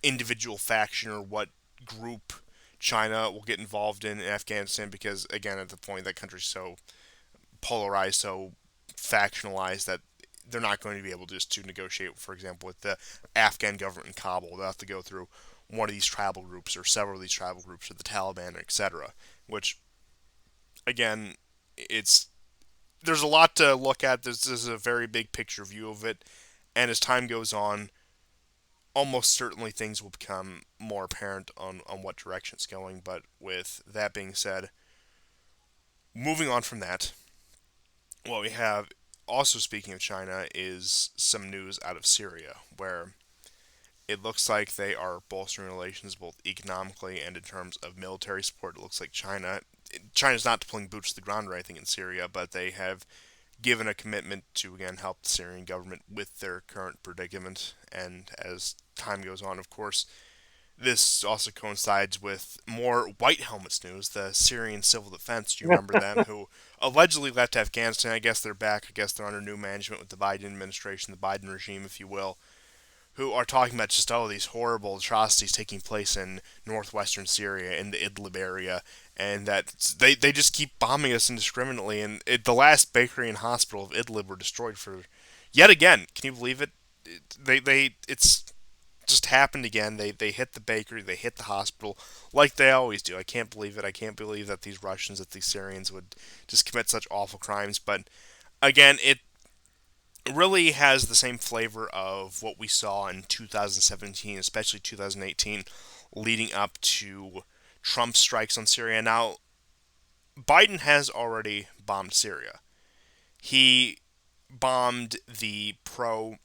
individual faction or what group China will get involved in Afghanistan because, again, at the point that country's so polarized, so factionalized that they're not going to be able just to negotiate, for example, with the Afghan government in Kabul. They'll have to go through one of these tribal groups or several of these tribal groups or the Taliban, etc. Which, again, it's there's a lot to look at. This is a very big picture view of it, and as time goes on, almost certainly things will become more apparent on what direction it's going. But with that being said, moving on from that, what we have, also speaking of China, is some news out of Syria, where it looks like they are bolstering relations both economically and in terms of military support. It looks like China's not pulling boots to the ground or anything in Syria, but they have given a commitment to again help the Syrian government with their current predicament. And as time goes on, of course, this also coincides with more White Helmets news. The Syrian Civil Defense, do you remember them? Who allegedly left Afghanistan. I guess they're back. I guess they're under new management with the Biden administration, the Biden regime, if you will. Who are talking about just these horrible atrocities taking place in northwestern Syria, in the Idlib area, and that they just keep bombing us indiscriminately. And the last bakery and hospital of Idlib were destroyed for yet again. Can you believe it? it's just happened again. They hit the bakery, they hit the hospital, like they always do. I can't believe it. I can't believe that these Russians, that these Syrians would just commit such awful crimes. But again, it really has the same flavor of what we saw in 2017, especially 2018, leading up to Trump's strikes on Syria. Now, Biden has already bombed Syria. He bombed the pro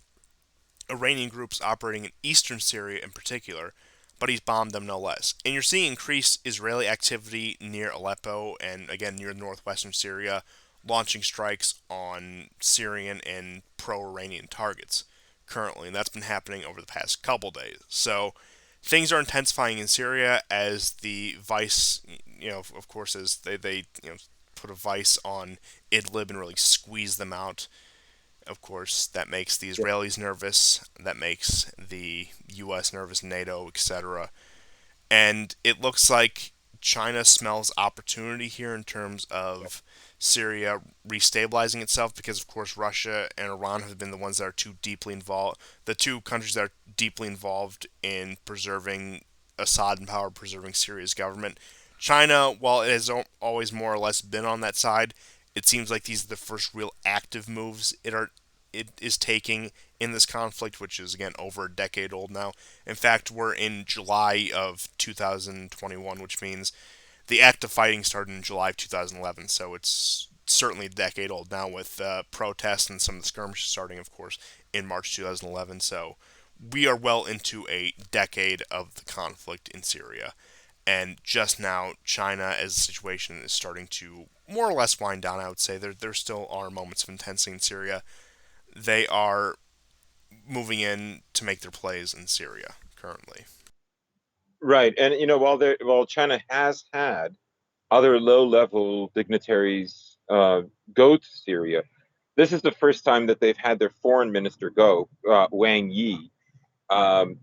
Iranian groups operating in eastern Syria in particular, but he's bombed them no less. And you're seeing increased Israeli activity near Aleppo and again near northwestern Syria, launching strikes on Syrian and pro Iranian targets currently. And that's been happening over the past couple days. So things are intensifying in Syria as the vice, of course, as they put a vice on Idlib and really squeeze them out. Of course, that makes the Yeah. Israelis nervous, that makes the US nervous, NATO, etc. And it looks like China smells opportunity here in terms of Syria restabilizing itself because, of course, Russia and Iran have been the ones that are too deeply involved, the two countries that are deeply involved in preserving Assad in power, preserving Syria's government. China, while it has always more or less been on that side, it seems like these are the first real active moves it is taking in this conflict, which is again over a decade old now. In fact, we're in July of 2021, which means the act of fighting started in July of 2011. So it's certainly a decade old now, with protests and some of the skirmishes starting, of course, in March 2011. So we are well into a decade of the conflict in Syria. And just now, China, as the situation is starting to more or less wind down, I would say there still are moments of intensity in Syria. They are moving in to make their plays in Syria currently. Right. And while China has had other low-level dignitaries go to Syria, this is the first time that they've had their foreign minister go, Wang Yi. Um,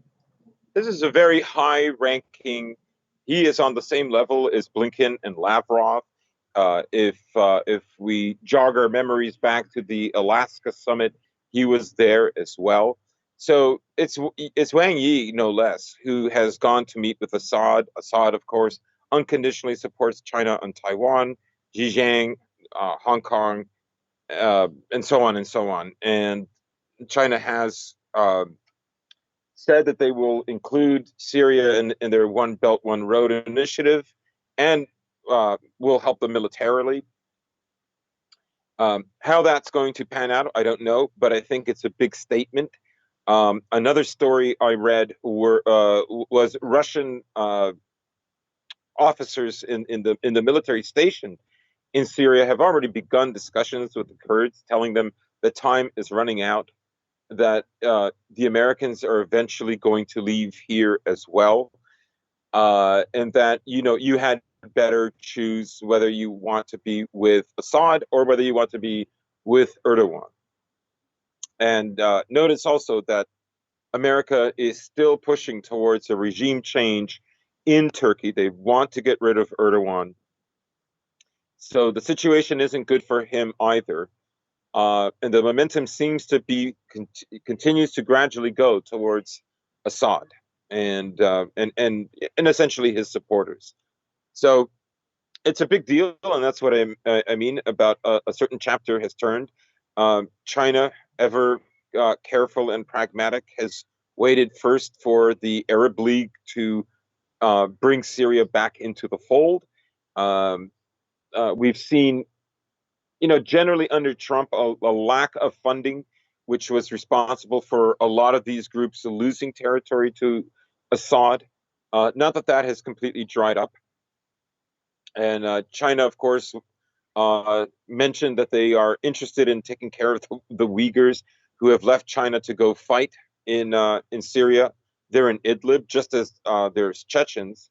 this is a very high-ranking. He is on the same level as Blinken and Lavrov. If we jog our memories back to the Alaska summit, he was there as well. So it's Wang Yi, no less, who has gone to meet with Assad. Assad, of course, unconditionally supports China on Taiwan, Xinjiang, Hong Kong, and so on and so on. And China has said that they will include Syria in their One Belt, One Road initiative and will help them militarily. How that's going to pan out, I don't know, but I think it's a big statement. Another story I read was Russian officers in the military station in Syria have already begun discussions with the Kurds, telling them the time is running out, that the Americans are eventually going to leave here as well, and that you had better choose whether you want to be with Assad or whether you want to be with Erdogan. And notice also that America is still pushing towards a regime change in Turkey. They want to get rid of Erdogan. So the situation isn't good for him either. And the momentum seems to be continues to gradually go towards Assad and essentially his supporters. So it's a big deal, and that's what I mean about a certain chapter has turned. China, ever careful and pragmatic, has waited first for the Arab League to bring Syria back into the fold. Um, we've seen, generally under Trump, a lack of funding, which was responsible for a lot of these groups losing territory to Assad. Not that that has completely dried up. And China, of course, mentioned that they are interested in taking care of the Uyghurs who have left China to go fight in Syria. They're in Idlib, just as there's Chechens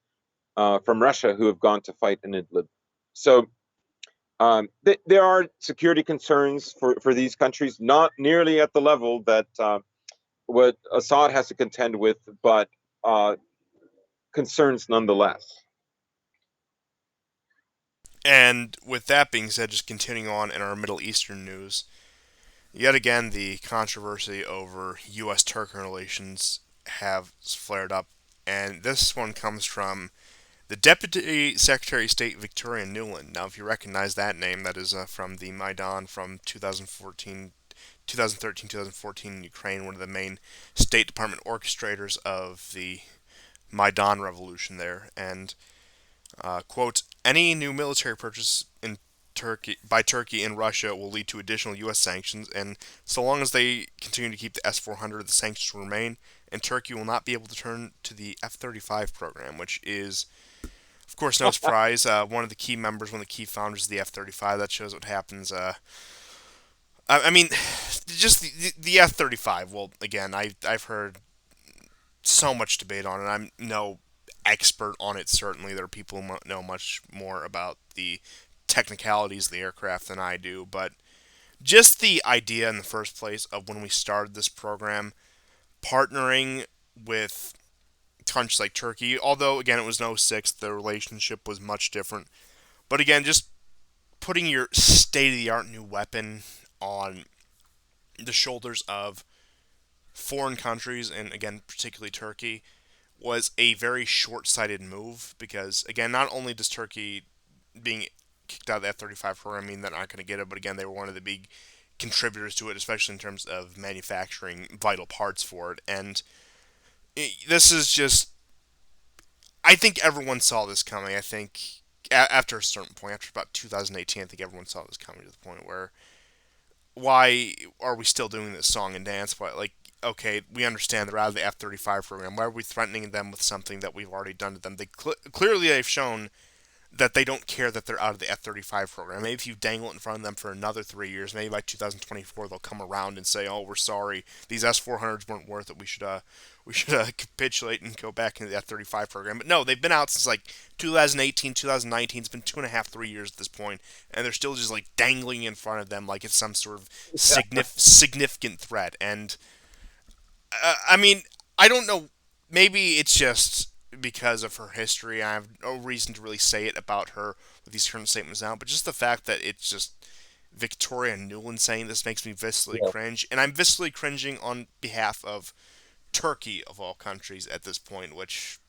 from Russia who have gone to fight in Idlib. So there are security concerns for these countries, not nearly at the level that what Assad has to contend with, but concerns nonetheless. And with that being said, just continuing on in our Middle Eastern news, Yet again, the controversy over U.S. Turkish relations have flared up, and this one comes from the Deputy Secretary of State Victoria Nuland. Now, if you recognize that name, that is from the Maidan from 2014, 2013, 2014 in Ukraine, one of the main State Department orchestrators of the Maidan revolution there. And quote, any new military purchase in Turkey by Turkey in Russia will lead to additional U.S. sanctions, and so long as they continue to keep the S-400, the sanctions will remain, and Turkey will not be able to turn to the F-35 program, which is, of course, no surprise. One of the key members, one of the key founders of the F-35. That shows what happens. I mean, just the F-35. Well, again, I've heard so much debate on it. I'm no expert on it. Certainly, there are people who know much more about the technicalities of the aircraft than I do. But just the idea in the first place of when we started this program, partnering with countries like Turkey, although again it was no '06, the relationship was much different. But again, just putting your state of the art new weapon on the shoulders of foreign countries, and again, particularly Turkey, was a very short sighted move because, again, not only does Turkey being kicked out of the F 35 program mean they're not going to get it, but again, they were one of the big contributors to it, especially in terms of manufacturing vital parts for it. And this is just, I think everyone saw this coming. I think after a certain point, after about 2018, I think everyone saw this coming to the point where why are we still doing this song and dance? Why, like, okay, we understand they're out of the F-35 program. Why are we threatening them with something that we've already done to them? Clearly they've shown that they don't care that they're out of the F-35 program. Maybe if you dangle it in front of them for another 3 years, maybe by 2024 they'll come around and say, "Oh, we're sorry. These S-400s weren't worth it. We should capitulate and go back into the F-35 program." But no, they've been out since like 2018, 2019. It's been 2.5, 3 years at this point, and they're still just like dangling in front of them like it's some sort of significant threat. And I mean, I don't know. Maybe it's just because of her history. I have no reason to really say it about her with these current statements now, but just the fact that it's just Victoria Nuland saying this makes me viscerally Yeah. cringe, and I'm viscerally cringing on behalf of Turkey of all countries at this point. Which,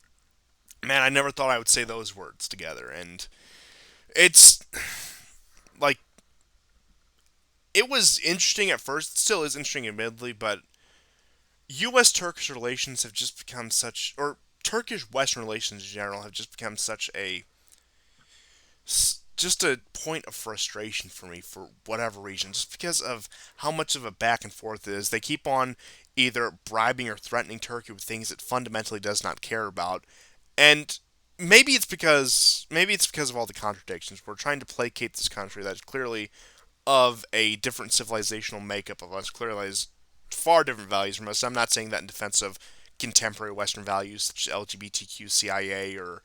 man, I never thought I would say those words together, and it's like it was interesting at first. It still is interesting, admittedly, but U.S. Turkish relations have just become such, or Turkish Western relations in general have just become such a just a point of frustration for me for whatever reason, just because of how much of a back and forth it is. They keep on either bribing or threatening Turkey with things it fundamentally does not care about, and maybe it's because of all the contradictions. We're trying to placate this country that's clearly of a different civilizational makeup of us, clearly has far different values from us. I'm not saying that in defense of contemporary Western values such as LGBTQ, CIA, or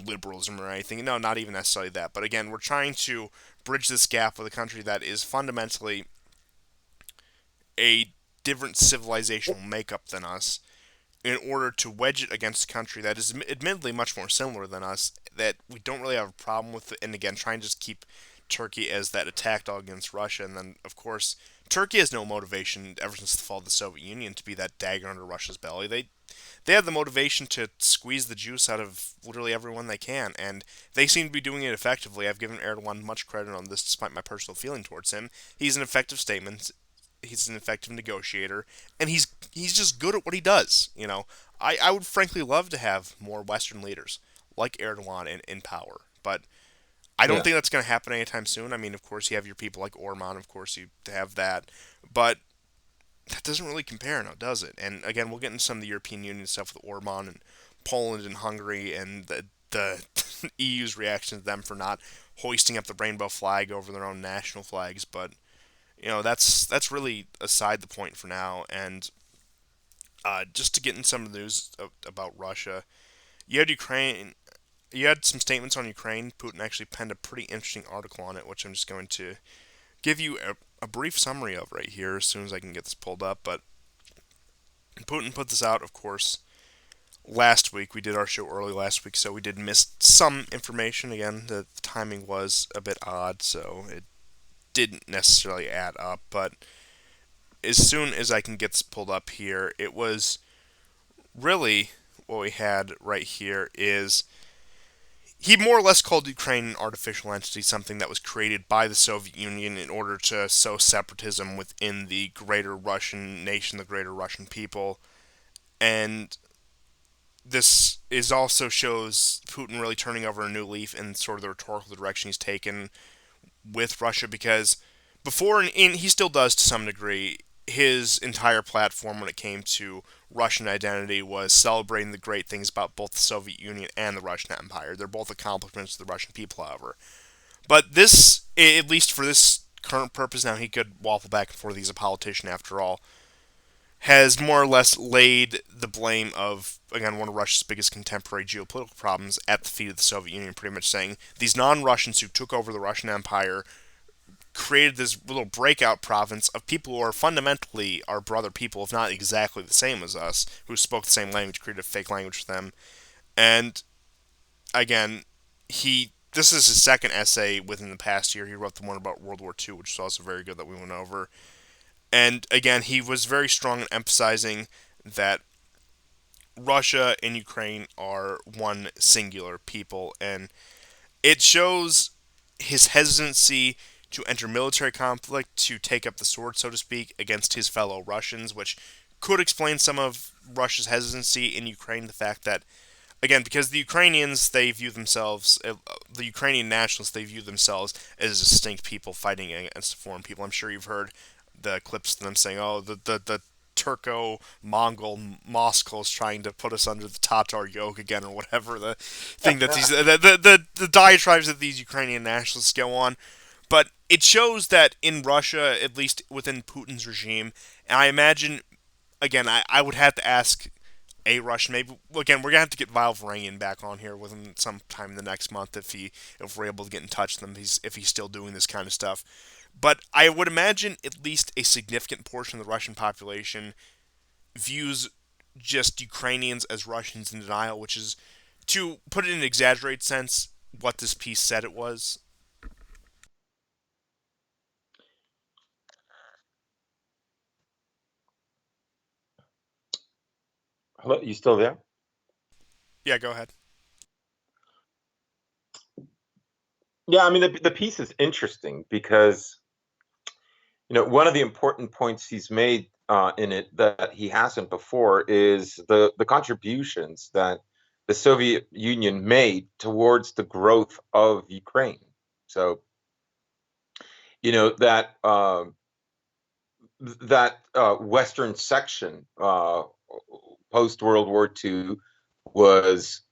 liberalism or anything. No, not even necessarily that. But again, we're trying to bridge this gap with a country that is fundamentally a different civilizational makeup than us in order to wedge it against a country that is admittedly much more similar than us, that we don't really have a problem with. And again, trying to just keep Turkey as that attack dog against Russia. And then, of course, Turkey has no motivation ever since the fall of the Soviet Union to be that dagger under Russia's belly. They have the motivation to squeeze the juice out of literally everyone they can, and they seem to be doing it effectively. I've given Erdogan much credit on this, despite my personal feeling towards him. He's an effective statement. He's an effective negotiator, and he's just good at what he does. I would frankly love to have more Western leaders like Erdogan in power, but I don't Yeah. think that's going to happen anytime soon. I mean, of course, you have your people like Orban, of course, you have that, but that doesn't really compare now, does it? And again, we'll get into some of the European Union stuff with Orban and Poland and Hungary and the EU's reaction to them for not hoisting up the rainbow flag over their own national flags. But that's really aside the point for now. And just to get in some of the news about Russia, you had Ukraine. You had some statements on Ukraine. Putin actually penned a pretty interesting article on it, which I'm just going to give you a brief summary of right here as soon as I can get this pulled up. But Putin put this out, of course, last week. We did our show early last week, so we did miss some information. Again, the timing was a bit odd, so it didn't necessarily add up. But as soon as I can get this pulled up here, it was really what we had right here is he more or less called Ukraine an artificial entity, something that was created by the Soviet Union in order to sow separatism within the greater Russian nation, the greater Russian people. And this is also shows Putin really turning over a new leaf in sort of the rhetorical direction he's taken with Russia, because before, and he still does to some degree, his entire platform when it came to Russian identity was celebrating the great things about both the Soviet Union and the Russian Empire. They're both accomplishments of the Russian people, however. But this, at least for this current purpose, now he could waffle back and forth. He's a politician after all. Has more or less laid the blame of, again, one of Russia's biggest contemporary geopolitical problems at the feet of the Soviet Union, pretty much saying these non Russians who took over the Russian Empire created this little breakout province of people who are fundamentally our brother people, if not exactly the same as us, who spoke the same language, created a fake language for them. And again, this is his second essay within the past year. He wrote the one about World War II, which is also very good that we went over. And again, he was very strong in emphasizing that Russia and Ukraine are one singular people, and it shows his hesitancy to enter military conflict, to take up the sword, so to speak, against his fellow Russians, which could explain some of Russia's hesitancy in Ukraine. The fact that, again, because the Ukrainians, they view themselves, the Ukrainian nationalists, they view themselves as distinct people fighting against foreign people. I'm sure you've heard the clips of them saying, "Oh, the Turco-Mongol Moscow is trying to put us under the Tatar yoke again," or whatever the thing that these the diatribes that these Ukrainian nationalists go on. But it shows that in Russia, at least within Putin's regime, and I imagine, again, I would have to ask a Russian. Maybe again, we're gonna have to get Vile Varangian back on here within some time in the next month if we're able to get in touch with him. If he's still doing this kind of stuff. But I would imagine at least a significant portion of the Russian population views just Ukrainians as Russians in denial, which is, to put it in an exaggerated sense, what this piece said it was. Hello, you still there? Yeah, go ahead. Yeah, I mean the piece is interesting because one of the important points he's made in it that he hasn't before is the contributions that the Soviet Union made towards the growth of Ukraine. So that western section post World War II was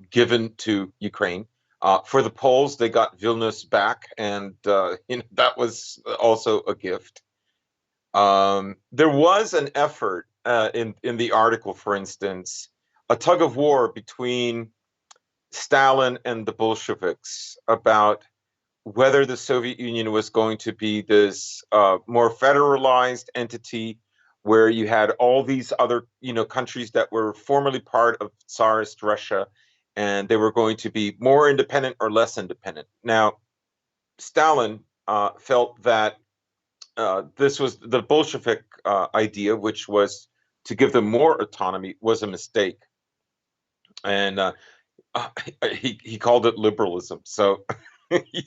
given to Ukraine. For the Poles, they got Vilnius back, and that was also a gift. There was an effort in the article, for instance, a tug of war between Stalin and the Bolsheviks about whether the Soviet Union was going to be this more federalized entity where you had all these other countries that were formerly part of Tsarist Russia, and they were going to be more independent or less independent. Now, Stalin felt that this was the Bolshevik idea, which was to give them more autonomy, was a mistake, and uh, he called it liberalism. So he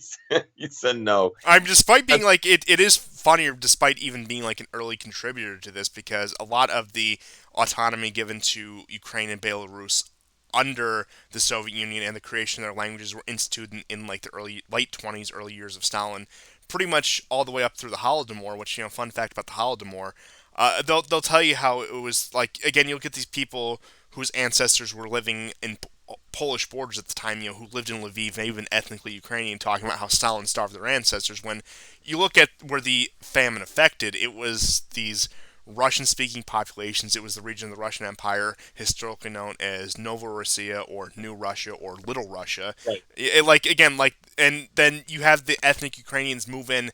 said no. I'm despite being And, like it is funnier despite even being like an early contributor to this, because a lot of the autonomy given to Ukraine and Belarus under the Soviet Union and the creation of their languages were instituted in like the early late 20s, early years of Stalin, pretty much all the way up through the Holodomor. Which, fun fact about the Holodomor, they'll tell you how it was like, again, you'll get these people whose ancestors were living in Polish borders at the time, who lived in Lviv and even ethnically Ukrainian, talking about how Stalin starved their ancestors. When you look at where the famine affected, it was these Russian-speaking populations. It was the region of the Russian Empire, historically known as Novorossiya or New Russia or Little Russia. right. Like again, and then you have the ethnic Ukrainians move in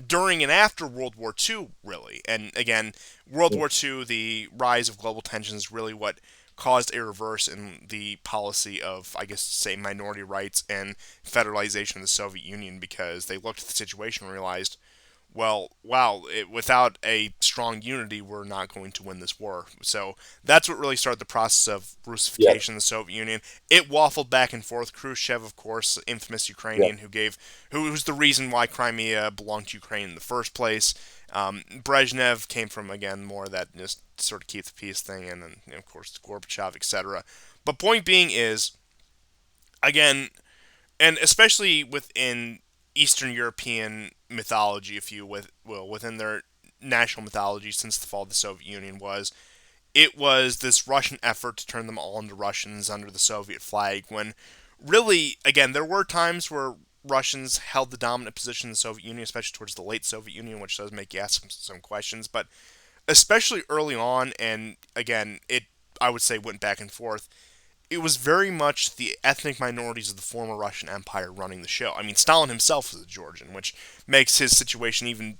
during and after World War II, really. And again, World War II, the rise of global tensions, really what caused a reverse in the policy of, I guess, say, minority rights and federalization of the Soviet Union, because they looked at the situation and realized, well, wow, without a strong unity, we're not going to win this war. So that's what really started the process of Yes, Russification of the Soviet Union. It waffled back and forth. Khrushchev, of course, infamous yes. Ukrainian, who's the reason why Crimea belonged to Ukraine in the first place. Brezhnev came from, again, more of that just sort of keep the peace thing, and then, of course, Gorbachev, etc. But point being is, again, and especially within Eastern European mythology, if you will, within their national mythology since the fall of the Soviet Union, it was this Russian effort to turn them all into Russians under the Soviet flag. When really, again, there were times where Russians held the dominant position in the Soviet Union, especially towards the late Soviet Union, which does make you ask some questions. But especially early on, and again, it I would say went back and forth, it was very much the ethnic minorities of the former Russian Empire running the show. I mean, Stalin himself was a Georgian, which makes his situation even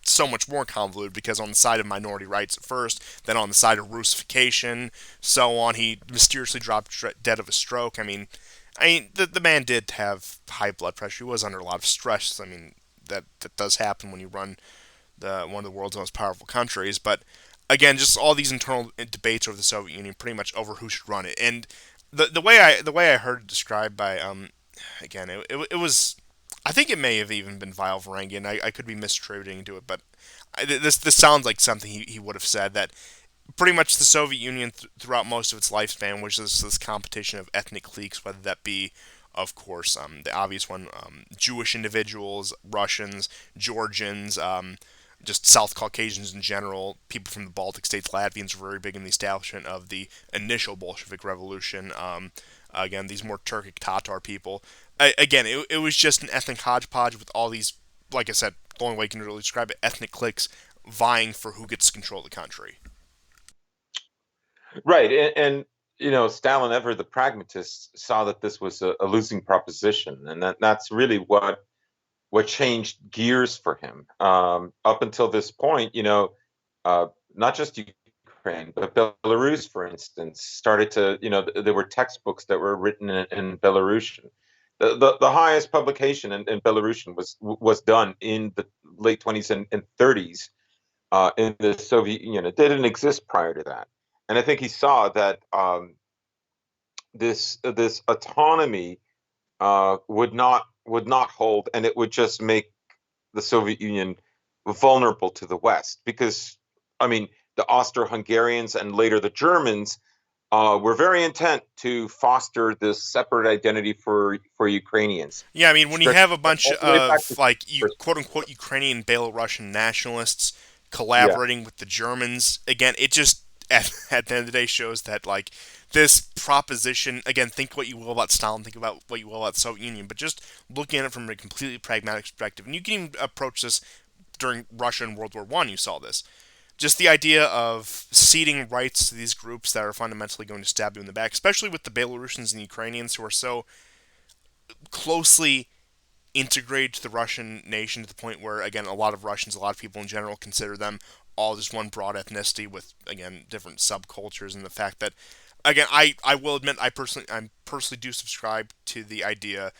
so much more convoluted because on the side of minority rights at first, then on the side of Russification, so on, he mysteriously dropped dead of a stroke. The man did have high blood pressure. He was under a lot of stress. I mean, that does happen when you run one of the world's most powerful countries. But again, just all these internal debates over the Soviet Union, pretty much over who should run it. And the way I heard it described by again it was, I think it may have even been Vile Varangian. I could be misattributing to it, but this sounds like something he would have said, that pretty much the Soviet Union throughout most of its lifespan was this competition of ethnic cliques, whether that be, of course, the obvious one, Jewish individuals, Russians, Georgians, just South Caucasians in general, people from the Baltic states, Latvians were very big in the establishment of the initial Bolshevik Revolution. Again, these more Turkic Tatar people. Again, it was just an ethnic hodgepodge with all these, like I said, the only way you can really describe it, ethnic cliques vying for who gets to control the country. Right. And Stalin, ever the pragmatist, saw that this was a losing proposition, and that's really what changed gears for him. Up until this point, uh, not just Ukraine, but Belarus, for instance, started to, there were textbooks that were written in Belarusian. The highest publication in Belarusian was done in the late 20s and 30s in the Soviet Union. It didn't exist prior to that. And I think he saw that this autonomy would not hold, and it would just make the Soviet Union vulnerable to the West. Because, I mean, the Austro-Hungarians and later the Germans were very intent to foster this separate identity for Ukrainians, Yeah, I mean, when you stretching have a bunch all the way back to of like first. quote unquote Ukrainian Belarusian nationalists Yeah, collaborating with the Germans, again, it just at the end of the day shows that like this proposition. Again, think what you will about Stalin, think about what you will about the Soviet Union, but just looking at it from a completely pragmatic perspective, and you can even approach this during Russia and World War One. You saw this. Just the idea of ceding rights to these groups that are fundamentally going to stab you in the back, especially with the Belarusians and the Ukrainians who are so closely integrated to the Russian nation to the point where, again, a lot of Russians, a lot of people in general, consider them all just one broad ethnicity with, again, different subcultures, and the fact that, again, I will admit I personally do subscribe to the idea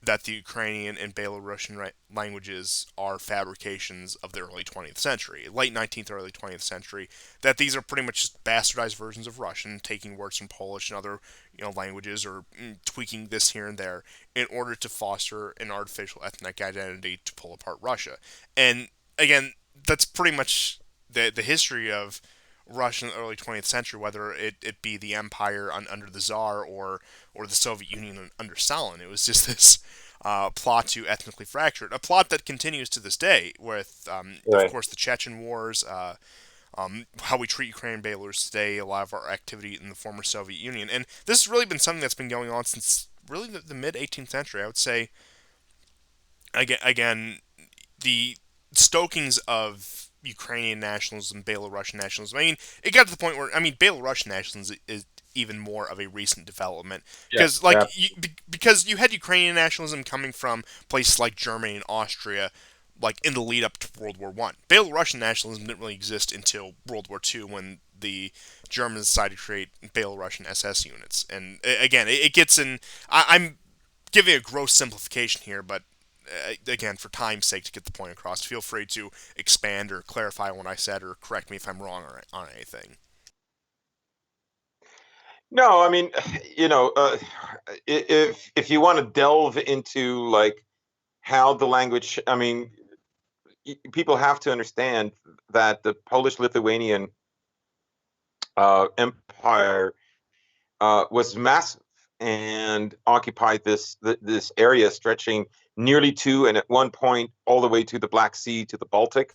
that the Ukrainian and Belarusian languages are fabrications of the early 20th century, late 19th, early 20th century. That these are pretty much just bastardized versions of Russian, taking words from Polish and other languages, or tweaking this here and there in order to foster an artificial ethnic identity to pull apart Russia. And again, that's pretty much the history of Russia in the early 20th century, whether it be the empire under the Tsar, or the Soviet Union under Stalin. It was just this plot to ethnically fracture it. A plot that continues to this day with, of right. course, the Chechen Wars, how we treat Ukraine and Belarus today, a lot of our activity in the former Soviet Union. And this has really been something that's been going on since really the mid 18th century. I would say, again, the stokings of Ukrainian nationalism, Belarusian nationalism. I mean, it got to the point where, I mean, Belarusian nationalism is even more of a recent development Yeah, because like yeah. because you had Ukrainian nationalism coming from places like Germany and Austria, like in the lead up to World War One. Belarusian nationalism didn't really exist until World War Two, when the Germans decided to create Belarusian SS units. And again, it gets in. I'm giving a gross simplification here, but again, for time's sake, to get the point across, feel free to expand or clarify what I said or correct me if I'm wrong on anything. No, I mean, you know, if you want to delve into like how the language, I mean, people have to understand that the Polish-Lithuanian empire was massive and occupied this area stretching nearly to and at one point all the way to the Black Sea to the Baltic.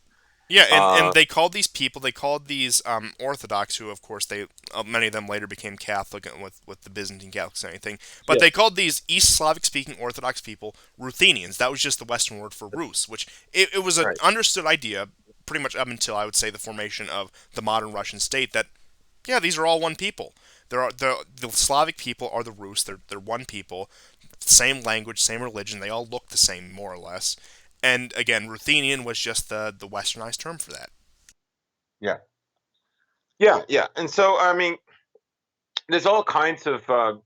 Yeah, and Uh, they called these people, they called these Orthodox, who of course they many of them later became Catholic with the Byzantine Catholics and everything, but yeah, they called these East Slavic speaking Orthodox people Ruthenians. That was just the Western word for Rus, which it was an right. understood idea pretty much up until I would say the formation of the modern Russian state that yeah, these are all one people. The Slavic people are the Rus. They're one people, same language, same religion. They all look the same more or less. And again, Ruthenian was just the westernized term for that. Yeah, yeah, yeah. And so, I mean, there's all kinds of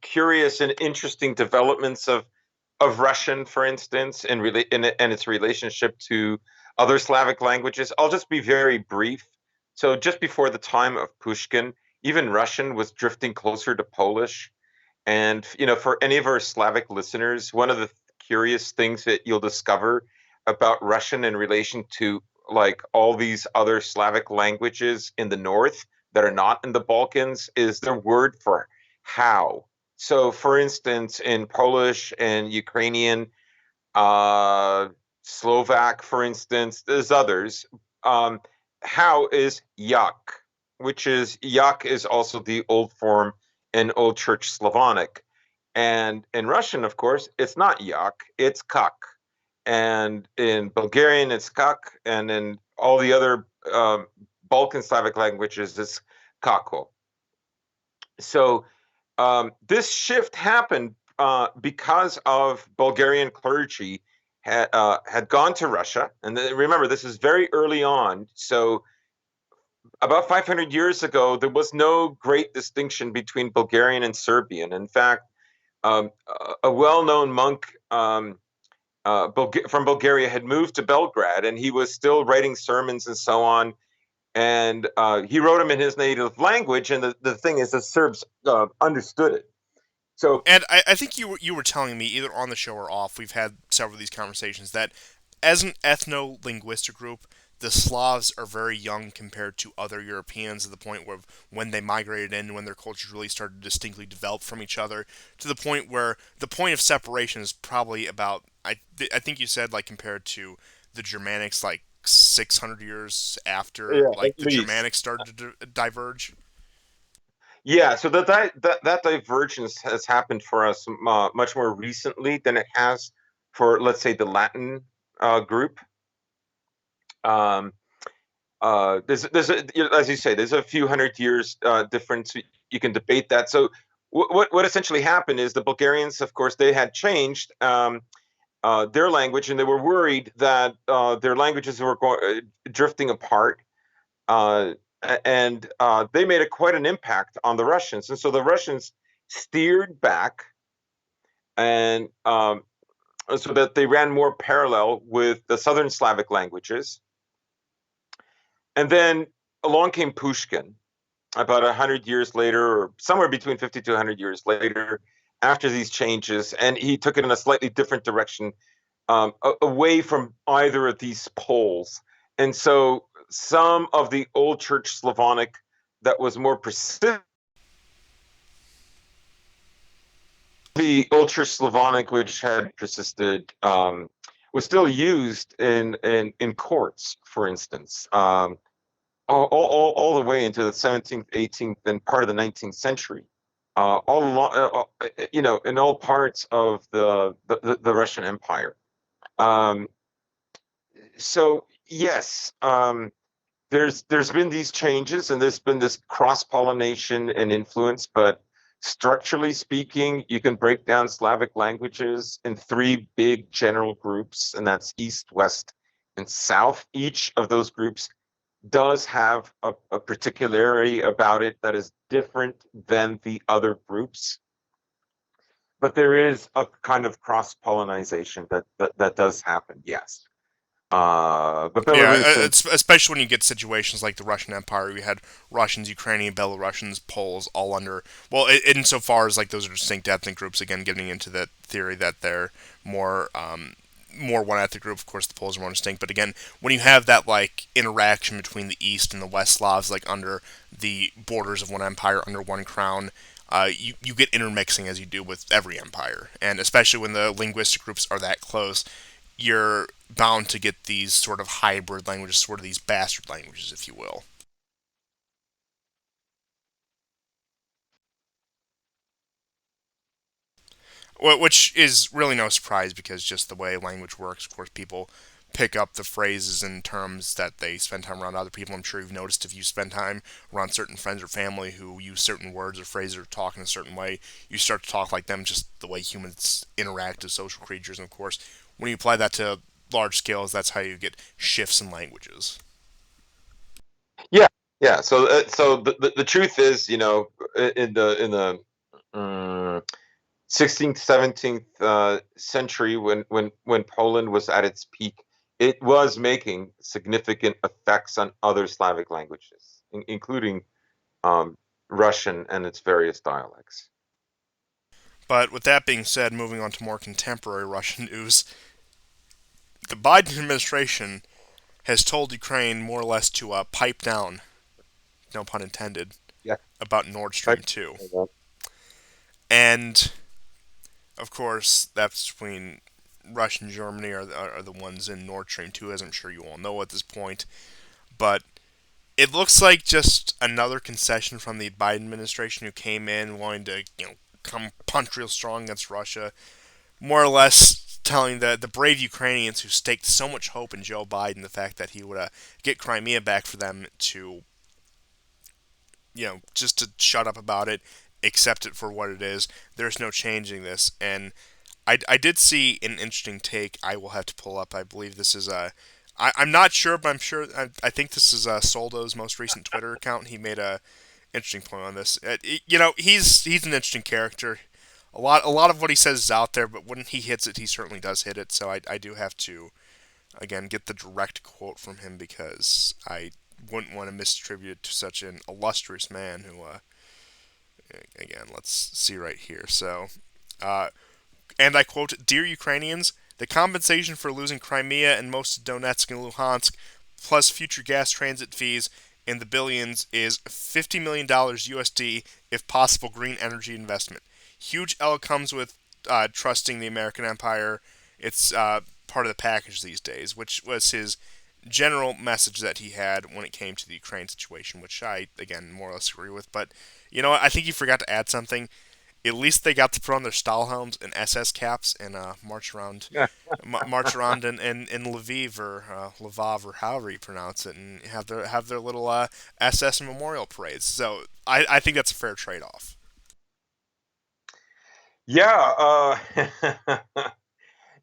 curious and interesting developments of Russian, for instance, and its relationship to other Slavic languages. I'll just be very brief. So just before the time of Pushkin, even Russian was drifting closer to Polish. And for any of our Slavic listeners, one of the curious things that you'll discover about Russian in relation to like all these other Slavic languages in the north that are not in the Balkans is their word for how. So, for instance, in Polish and Ukrainian, uh, Slovak, for instance, there's others. Um, how is yak, which is yak is also the old form in Old Church Slavonic. And in Russian, of course, it's not yak, it's kak. And in Bulgarian, it's kak. And in all the other Balkan Slavic languages, it's kako. So this shift happened because of Bulgarian clergy had gone to Russia, and remember this is very early on. So about 500 years ago, there was no great distinction between Bulgarian and Serbian. In fact, a well-known monk from Bulgaria had moved to Belgrade, and he was still writing sermons and so on. And he wrote them in his native language. And the thing is, the Serbs understood it. So And I think you were telling me either on the show or off. We've had several of these conversations that as an ethno linguistic group, the Slavs are very young compared to other Europeans at the point where when they migrated in, when their cultures really started to distinctly develop from each other, to the point where the point of separation is probably about I think you said like compared to the Germanics like 600 years after yeah, at like the least. Germanics started to diverge. Yeah, so that divergence has happened for us much more recently than it has for, let's say, the Latin group. Um, as you say, there's a few hundred years difference. You can debate that. So what essentially happened is the Bulgarians, of course, they had changed their language, and they were worried that their languages were drifting apart. Uh, and they made quite an impact on the Russians. And so the Russians steered back, and so that they ran more parallel with the Southern Slavic languages. And then along came Pushkin about 100 years later, or somewhere between 50 to 100 years later, after these changes. And he took it in a slightly different direction, away from either of these poles. And so some of the old church Slavonic that was more persistent, the old church Slavonic which had persisted, was still used in courts, for instance, all the way into the 17th, 18th, and part of the 19th century. All along, in all parts of the Russian Empire. Um, so yes, there's been these changes and there's been this cross pollination and influence, but structurally speaking, you can break down Slavic languages in three big general groups, and that's East, West, and South. Each of those groups does have a particularity about it that is different than the other groups. but there is a kind of cross-pollinization that does happen, yes. But Yeah, Belarus and it's especially when you get situations like the Russian Empire. You had Russians, Ukrainian, Belarusians, Poles, all under. Well, insofar as like those are distinct ethnic groups, again, getting into that theory that they're more more one ethnic group. Of course, the Poles are more distinct. But again, when you have that like interaction between the East and the West Slavs, like under the borders of one empire, under one crown, you get intermixing as you do with every empire, and especially when the linguistic groups are that close, you're bound to get these sort of hybrid languages, sort of these bastard languages, if you will. Which is really no surprise because just the way language works, of course, people pick up the phrases and terms that they spend time around other people. I'm sure you've noticed if you spend time around certain friends or family who use certain words or phrases or talk in a certain way, you start to talk like them, just the way humans interact as social creatures. And of course, when you apply that to large scales, that's how you get shifts in languages. yeah, yeah. So the truth is, in the 16th, 17th century, when Poland was at its peak, it was making significant effects on other Slavic languages, including um, Russian and its various dialects. But with that being said, moving on to more contemporary Russian news, the Biden administration has told Ukraine more or less to pipe down, no pun intended, Yeah. about Nord Right. Stream 2. And, of course, that's between Russia and Germany are the ones in Nord Stream 2, as I'm sure you all know at this point. But it looks like just another concession from the Biden administration who came in wanting to, come punch real strong against Russia, more or less telling the brave Ukrainians who staked so much hope in Joe Biden, the fact that he would get Crimea back for them to, just to shut up about it, accept it for what it is. There's no changing this. And I did see an interesting take I will have to pull up. I believe this is I'm not sure, but I'm sure. I think this is Soldo's most recent Twitter account. He made a interesting point on this. He's an interesting character. A lot of what he says is out there, but when he hits it, he certainly does hit it. So I do have to again get the direct quote from him because I wouldn't want to misattribute it to such an illustrious man who again, let's see right here. So uh, and I quote, "Dear Ukrainians, the compensation for losing Crimea and most of Donetsk and Luhansk, plus future gas transit fees in the billions, is $50 million USD, if possible, green energy investment. Huge L comes with trusting the American empire. It's part of the package these days," which was his general message that he had when it came to the Ukraine situation, which I, again, more or less agree with. But, you know what? I think he forgot to add something. At least they got to put on their Stahlhelms and SS caps and Yeah. march around in Lviv or Lvov or however you pronounce it, and have their little SS memorial parades. So I think that's a fair trade off. Yeah.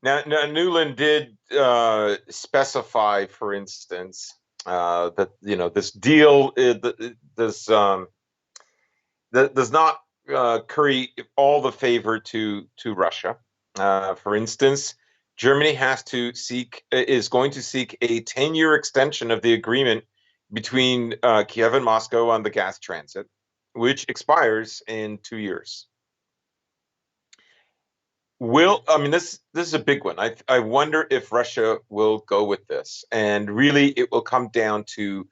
Now, Newland did specify, for instance, that this deal does not curry all the favor to Russia. For instance, Germany is going to seek a 10-year extension of the agreement between Kiev and Moscow on the gas transit, which expires in 2 years. I mean, this is a big one. I wonder if Russia will go with this, and really it will come down to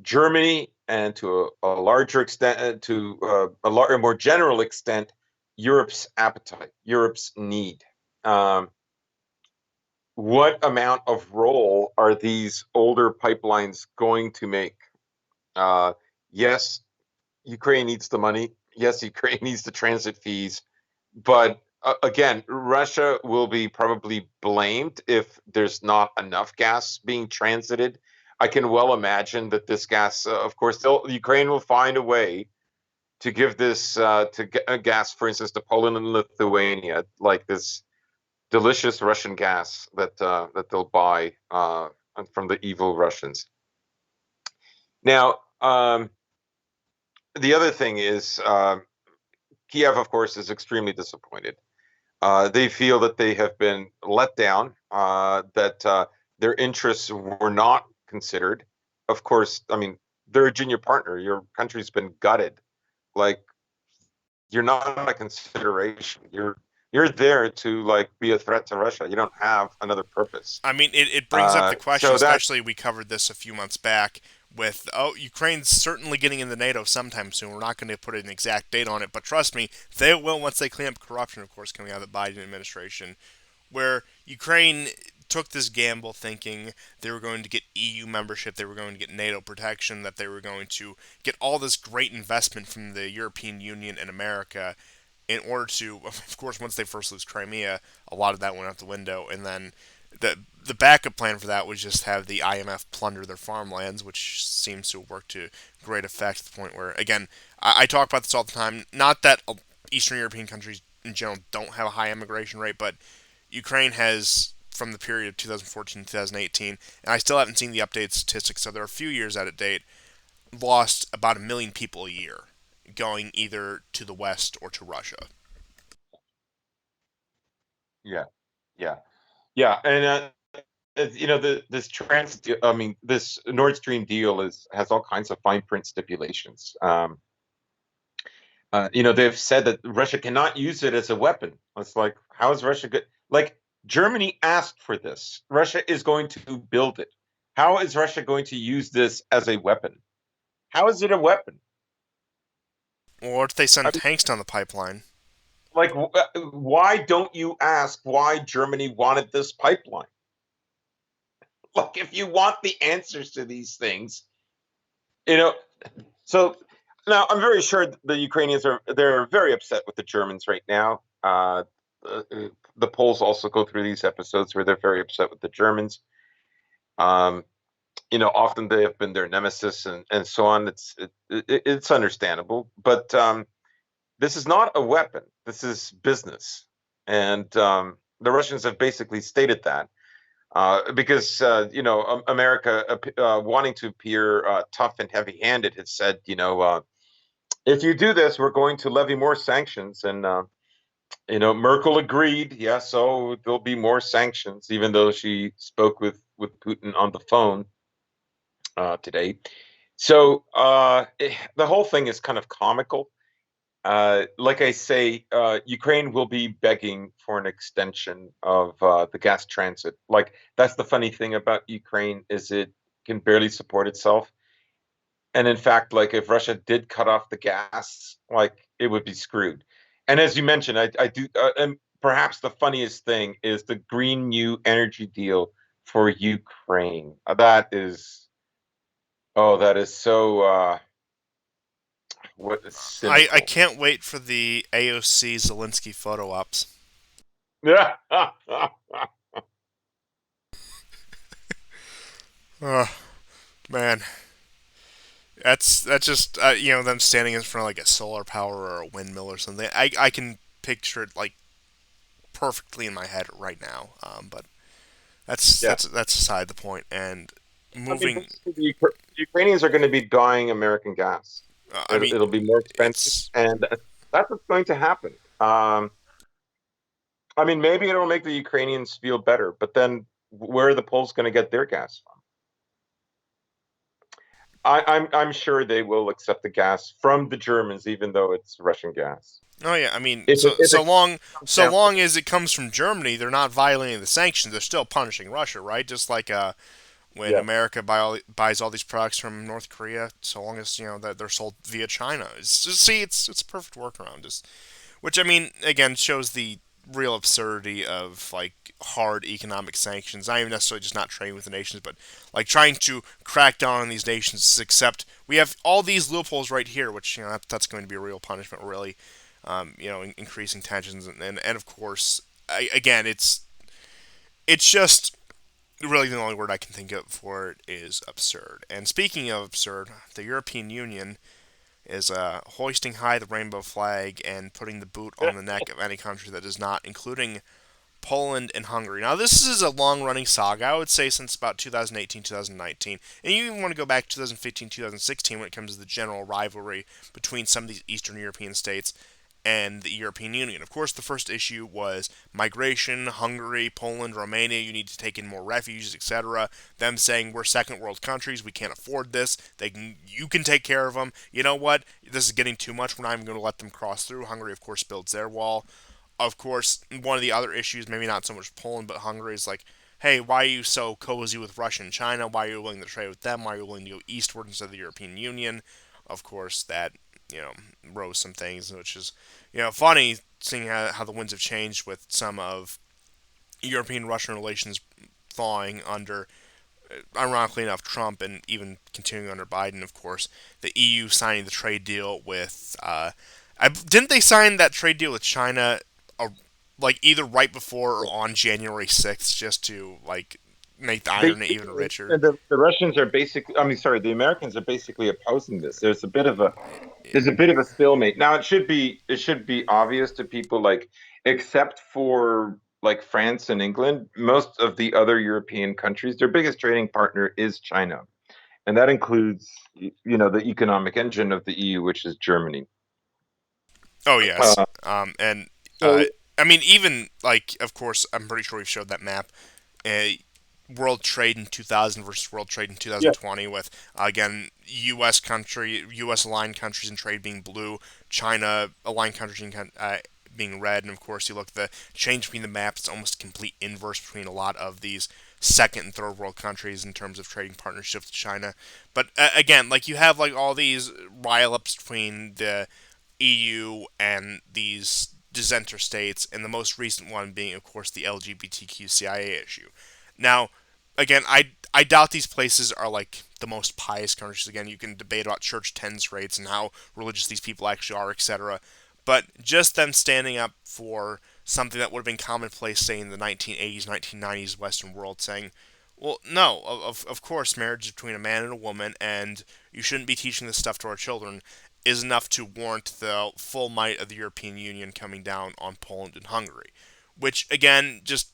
Germany and to a larger extent, a more general extent, Europe's appetite, Europe's need. Um, what amount of role are these older pipelines going to make? Uh, yes, Ukraine needs the money. Yes, Ukraine needs the transit fees. But again, Russia will be probably blamed if there's not enough gas being transited. I can well imagine that this gas, of course, Ukraine will find a way to give this gas, for instance, to Poland and Lithuania, like this delicious Russian gas that they'll buy from the evil Russians. Now, the other thing is Kiev, of course, is extremely disappointed. They feel that they have been let down, that their interests were not considered. Of course, I mean, they're a junior partner. Your country's been gutted. Like, you're not a consideration. You're there to like be a threat to Russia. You don't have another purpose. I mean, it brings up the question, So that especially we covered this a few months back with, oh, Ukraine's certainly getting into NATO sometime soon. We're not going to put an exact date on it, but trust me, they will once they clean up corruption, of course, coming out of the Biden administration, where Ukraine took this gamble thinking they were going to get EU membership, they were going to get NATO protection, that they were going to get all this great investment from the European Union and America in order to, of course, once they first lose Crimea, a lot of that went out the window, and then the backup plan for that was just have the IMF plunder their farmlands, which seems to work to great effect to the point where, again, I talk about this all the time. Not that Eastern European countries in general don't have a high immigration rate, but Ukraine has from the period of 2014 to 2018, and I still haven't seen the updated statistics, so they're a few years out of date, lost about 1 million people a year going either to the West or to Russia. yeah, yeah, yeah, and you know this I mean, this Nord Stream deal is has all kinds of fine print stipulations. You know, they've said that Russia cannot use it as a weapon. It's like, how is Russia good? Like, Germany asked for this. Russia is going to build it. How is Russia going to use this as a weapon? How is it a weapon? Or if they I send mean, tanks down the pipeline. like, why don't you ask why Germany wanted this pipeline? Like, if you want the answers to these things, you know. So now I'm very sure the Ukrainians they're very upset with the Germans right now. Uh, the Poles also go through these episodes where they're very upset with the Germans. Um, you know, often they have been their nemesis and so on. It's understandable, but this is not a weapon. This is business, and the Russians have basically stated that. Because you know, America wanting to appear tough and heavy-handed has said, you know, if you do this, we're going to levy more sanctions. And you know, Merkel agreed. Yeah, so there'll be more sanctions, even though she spoke with Putin on the phone today. So the whole thing is kind of comical. Like I say, Ukraine will be begging for an extension of the gas transit. Like, that's the funny thing about Ukraine is it can barely support itself. And in fact, like, if Russia did cut off the gas, like, it would be screwed. And as you mentioned, I do, and perhaps the funniest thing is the Green New Energy deal for Ukraine. That is, oh, that is so, what is I cynical. can't wait for the AOC Zelensky photo ops. Yeah. Oh, man. That's just them standing in front of like a solar power or a windmill or something. I can picture it like perfectly in my head right now. But that's Yeah. that's that's aside the point. And I mean, moving, basically, the Ukrainians are going to be buying American gas. I mean, It'll be more expensive, it's and that's what's going to happen. I mean, maybe it'll make the Ukrainians feel better, but then where are the Poles going to get their gas from? I'm sure they will accept the gas from the Germans, even though it's Russian gas. oh yeah. I mean, If it, so if so it long comes so down, long as it comes from Germany, they're not violating the sanctions. They're still punishing Russia, right? Just like when yeah, America buys all these products from North Korea, so long as that they're sold via China. It's just, see, it's a perfect workaround. Just which I mean, again, shows the real absurdity of like hard economic sanctions. Not even necessarily just not trading with the nations, but like trying to crack down on these nations. Except we have all these loopholes right here, which that's going to be a real punishment, really. Increasing tensions and of course, again, it's just really the only word I can think of for it is absurd. And speaking of absurd, the European Union is hoisting high the rainbow flag and putting the boot on the neck of any country that is not, including Poland and Hungary. Now, this is a long running saga, I would say, since about 2018, 2019. And you even want to go back to 2015, 2016 when it comes to the general rivalry between some of these Eastern European states and the European Union. Of course, the first issue was migration, Hungary, Poland, Romania, you need to take in more refugees, etc. Them saying we're second world countries, we can't afford this. You can take care of them. You know what? This is getting too much. We're not even going to let them cross through. Hungary, of course, builds their wall. Of course, one of the other issues, maybe not so much Poland, but Hungary, is like, hey, why are you so cozy with Russia and China? Why are you willing to trade with them? Why are you willing to go eastward instead of the European Union? Of course, that rose some things, which is funny seeing how the winds have changed with some of European Russian relations thawing under, ironically enough, Trump, and even continuing under Biden, of course. The EU signing the trade deal with, didn't they sign that trade deal with China, uh, like either right before or on January 6th, just to like make the They irony even richer? the Russians are basically, I mean, sorry, the Americans are basically opposing this. There's a bit of a stalemate. Now it should be obvious to people, like, except for like France and England, most of the other European countries, their biggest trading partner is China. And that includes, the economic engine of the EU, which is Germany. Oh yes, Uh, and so I mean even like of course I'm pretty sure we showed that map. Uh, World trade in 2000 versus world trade in yeah, 2020 with again U.S. aligned countries in trade being blue, China aligned countries being red, and of course you look at the change between the maps. It's almost a complete inverse between a lot of these second and third world countries in terms of trading partnerships with China. But again, like you have like all these rile ups between the EU and these dissenter states, and the most recent one being, of course, the LGBTQ CIA issue. Now, again, I doubt these places are like the most pious countries. Again, you can debate about church attendance rates and how religious these people actually are, etc. But just them standing up for something that would have been commonplace, say, in the 1980s, 1990s Western world, saying, well, no, of course, marriage is between a man and a woman, and you shouldn't be teaching this stuff to our children, is enough to warrant the full might of the European Union coming down on Poland and Hungary. Which, again, just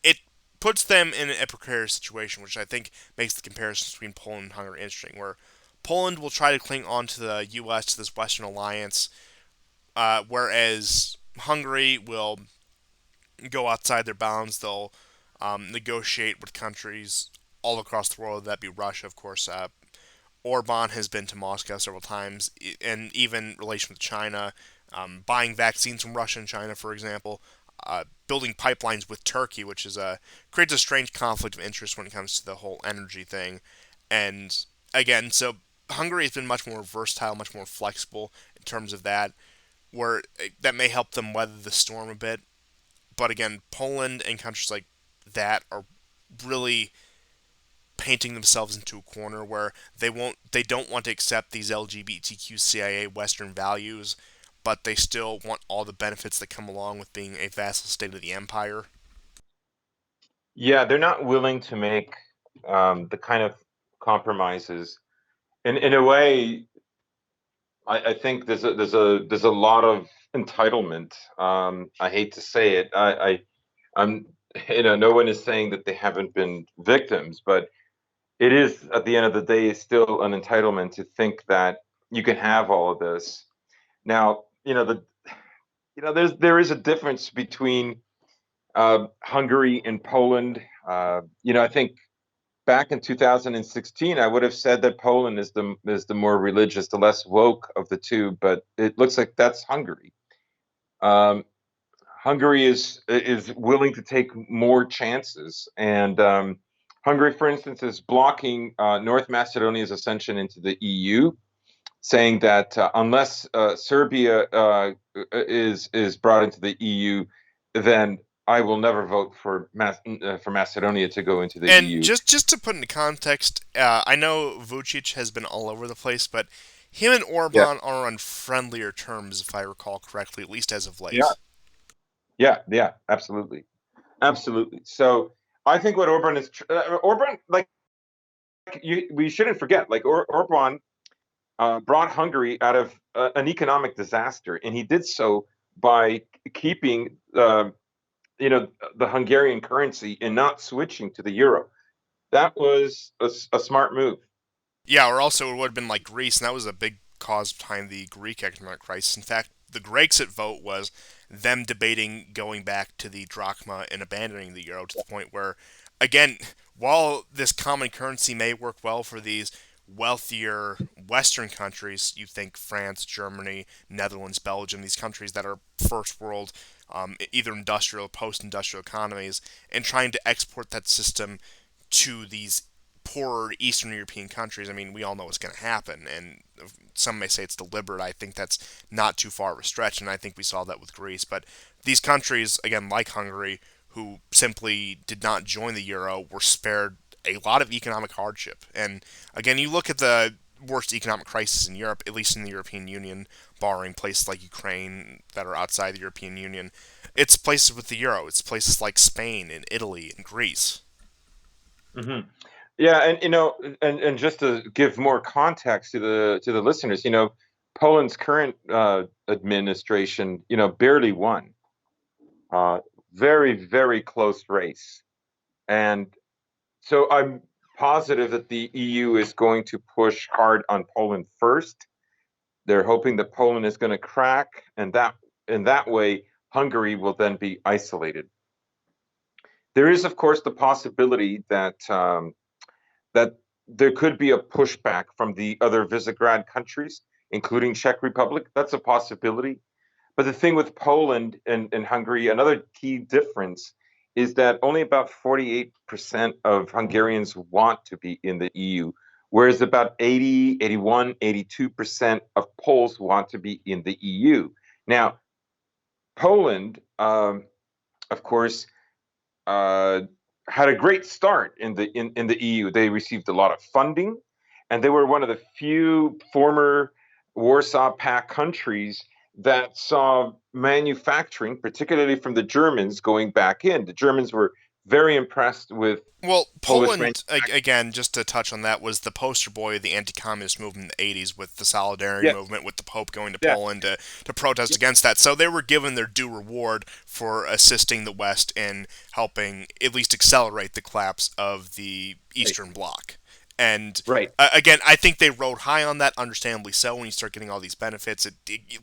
it puts them in a precarious situation, which I think makes the comparison between Poland and Hungary interesting, where Poland will try to cling on to the U.S., to this Western alliance, whereas Hungary will go outside their bounds. They'll negotiate with countries all across the world. That'd be Russia, of course. Orban has been to Moscow several times, and even relation with China, buying vaccines from Russia and China, for example, building pipelines with Turkey, which is creates a strange conflict of interest when it comes to the whole energy thing. And again, so Hungary has been much more versatile, much more flexible in terms of that, where that may help them weather the storm a bit. But again, Poland and countries like that are really painting themselves into a corner where they don't want to accept these LGBTQ CIA Western values, but they still want all the benefits that come along with being a vassal state of the empire. yeah, they're not willing to make the kind of compromises. In a way, I think there's a lot of entitlement. I hate to say it. I'm no one is saying that they haven't been victims, but it is, at the end of the day, still an entitlement to think that you can have all of this. Now, there is a difference between Hungary and Poland. I think back in 2016, I would have said that Poland is the more religious, the less woke of the two, but it looks like that's Hungary. Um, Hungary is willing to take more chances, and Hungary, for instance, is blocking North Macedonia's ascension into the EU, saying that unless Serbia is brought into the EU, then I will never vote for Macedonia to go into the And EU. just to put into context, I know Vucic has been all over the place, but him and Yeah, Orban are on friendlier terms, if I recall correctly, at least as of yeah, late. yeah, absolutely, absolutely. So I think what Orban, like, we shouldn't forget, like, Orban brought Hungary out of an economic disaster, and he did so by keeping the Hungarian currency and not switching to the euro. That was a smart move. Yeah, or also it would have been like Greece, and that was a big cause behind the Greek economic crisis. In fact, the Grexit vote was them debating going back to the drachma and abandoning the euro to the point where, again, while this common currency may work well for these wealthier Western countries, you think France, Germany, Netherlands, Belgium, these countries that are first world, either industrial or post industrial economies, and trying to export that system to these poorer Eastern European countries. I mean, we all know what's going to happen, and some may say it's deliberate. I think that's not too far of a stretch, and I think we saw that with Greece. But these countries, again, like Hungary, who simply did not join the euro, were spared a lot of economic hardship. And again, you look at the worst economic crisis in Europe, at least in the European Union, barring places like Ukraine that are outside the European Union. It's places with the euro. It's places like Spain and Italy and Greece. Hmm. Yeah, and and just to give more context to the listeners, Poland's current administration, barely won. Uh, Very, very close race. And so I'm positive that the EU is going to push hard on Poland first. They're hoping that Poland is going to crack, and that in that way, Hungary will then be isolated. There is, of course, the possibility that there could be a pushback from the other Visegrad countries, including Czech Republic. That's a possibility. But the thing with Poland and Hungary, another key difference is that only about 48% of Hungarians want to be in the EU, whereas about 80, 81, 82% of Poles want to be in the EU. Now, Poland, of course, uh, had a great start in the EU. They received a lot of funding, and they were one of the few former Warsaw Pact countries that saw manufacturing, particularly from the Germans, going back in. The Germans were very impressed with Well, Polish Poland, manufacturing. again, just to touch on that, was the poster boy of the anti communist movement in the 80s with the Solidarity Yes, movement, with the Pope going to yes, Poland to protest against that. So they were given their due reward for assisting the West in helping at least accelerate the collapse of the right, Eastern Bloc. And right. again, I think they rode high on that, understandably so. When you start getting all these benefits,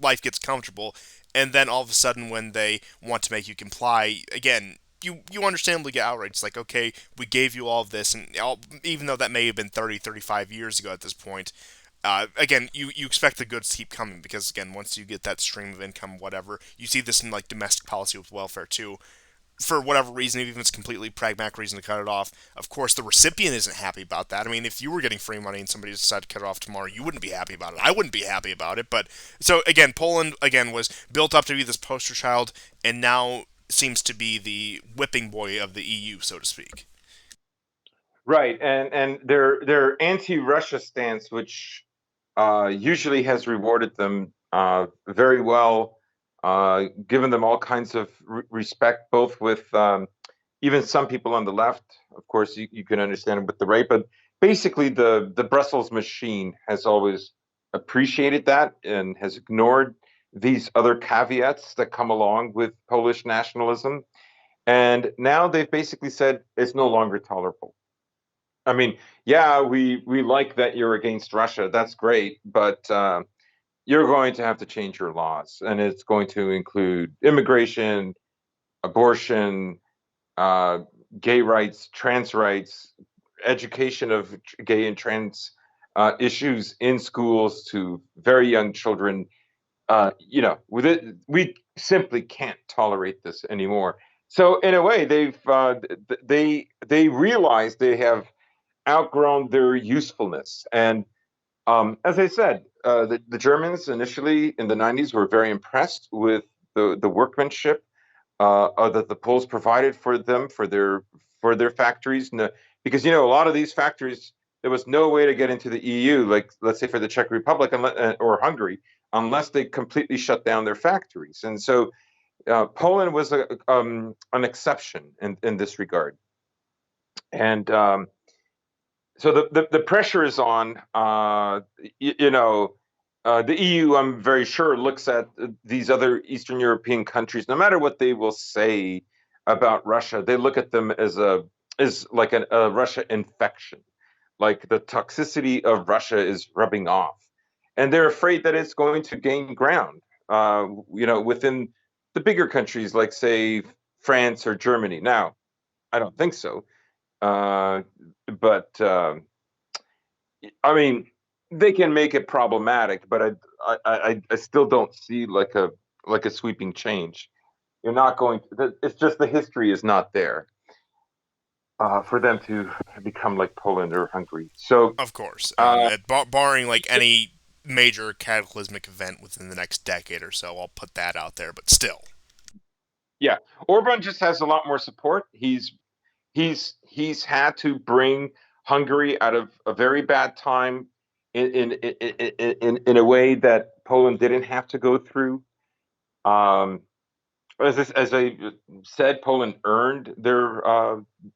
life gets comfortable. And then all of a sudden, when they want to make you comply, again, you understandably get outraged. It's like, okay, we gave you all of this, and even though that may have been 30, 35 years ago at this point, again, you expect the goods to keep coming because, again, once you get that stream of income, whatever, you see this in like domestic policy with welfare too. For whatever reason, even if it's completely pragmatic reason to cut it off, of course, the recipient isn't happy about that. I mean, if you were getting free money and somebody decided to cut it off tomorrow, you wouldn't be happy about it. I wouldn't be happy about it. But so again, Poland again was built up to be this poster child, and now seems to be the whipping boy of the EU, so to speak. Right, and their anti-Russia stance, which usually has rewarded them very well, given them all kinds of respect, both with even some people on the left. Of course, you can understand it with the right, but basically the Brussels machine has always appreciated that and has ignored these other caveats that come along with Polish nationalism. And now they've basically said it's no longer tolerable. I mean, yeah, we like that you're against Russia. That's great, but you're going to have to change your laws, and it's going to include immigration, abortion, uh, gay rights, trans rights, education of gay and trans issues in schools to very young children. With it, we simply can't tolerate this anymore. So in a way, they realize they have outgrown their usefulness. And as I said, the Germans initially in the 90s were very impressed with the workmanship that the Poles provided for them for their factories. Because a lot of these factories, there was no way to get into the EU, like let's say for the Czech Republic or Hungary, unless they completely shut down their factories. And so Poland was an exception in this regard. And so the pressure is on. The EU, I'm very sure, looks at these other Eastern European countries. No matter what they will say about Russia, they look at them as like a Russia infection, like the toxicity of Russia is rubbing off, and they're afraid that it's going to gain ground. within the bigger countries like, say, France or Germany. Now, I don't think so. Uh, but I mean, they can make it problematic, but I still don't see like a sweeping change. You're not going to, it's just the history is not there for them to become like Poland or Hungary. So, Of course, uh, barring like any major cataclysmic event within the next decade or so, I'll put that out there. But still, yeah, Orban just has a lot more support. He's had to bring Hungary out of a very bad time in a way that Poland didn't have to go through. Um, as I said, Poland earned their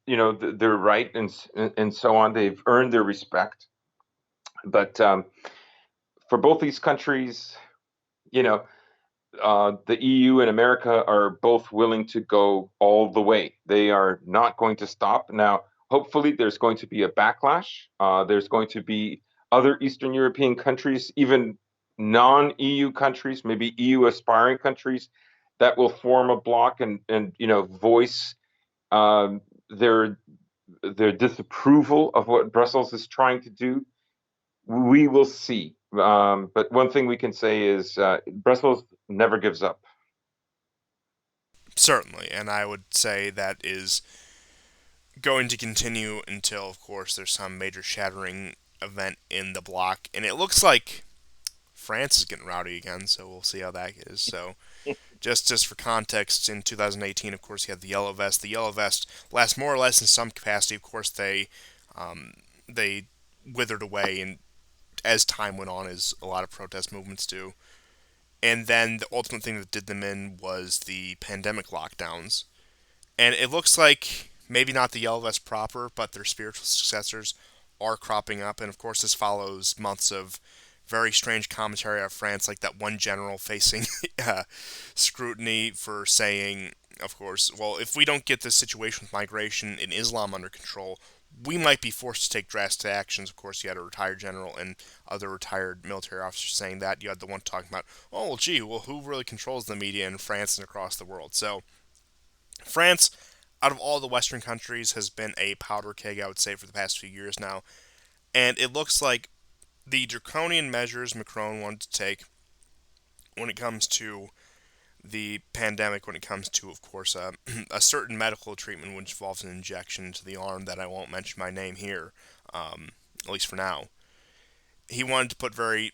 their right and so on. They've earned their respect. But for both these countries, you know, the EU and America are both willing to go all the way. They are not going to stop. Now, hopefully, there's going to be a backlash. There's going to be other Eastern European countries, even non-EU countries, maybe EU aspiring countries, that will form a bloc and voice their disapproval of what Brussels is trying to do. We will see. But one thing we can say is Brussels never gives up. certainly, and I would say that is going to continue until, of course, there's some major shattering event in the bloc, and it looks like France is getting rowdy again. So we'll see how that is. So just for context, in 2018, of course, you had the Yellow Vest. The Yellow Vest lasts more or less in some capacity. Of course, um, they withered away, and as time went on, as a lot of protest movements do. And then the ultimate thing that did them in was the pandemic lockdowns. And it looks like maybe not the Yellow Vest proper, but their spiritual successors are cropping up. And of course, this follows months of very strange commentary out of France, like that one general facing scrutiny for saying, of course, well, if we don't get this situation with migration in Islam under control, we might be forced to take drastic actions. Of course, you had a retired general and other retired military officers saying that. You had the one talking about, oh, well, gee, well, who really controls the media in France and across the world? So, France, out of all the Western countries, has been a powder keg, I would say, for the past few years now. And it looks like the draconian measures Macron wanted to take when it comes to the pandemic, when it comes to, of course, a certain medical treatment which involves an injection into the arm that I won't mention my name here, at least for now. He wanted to put very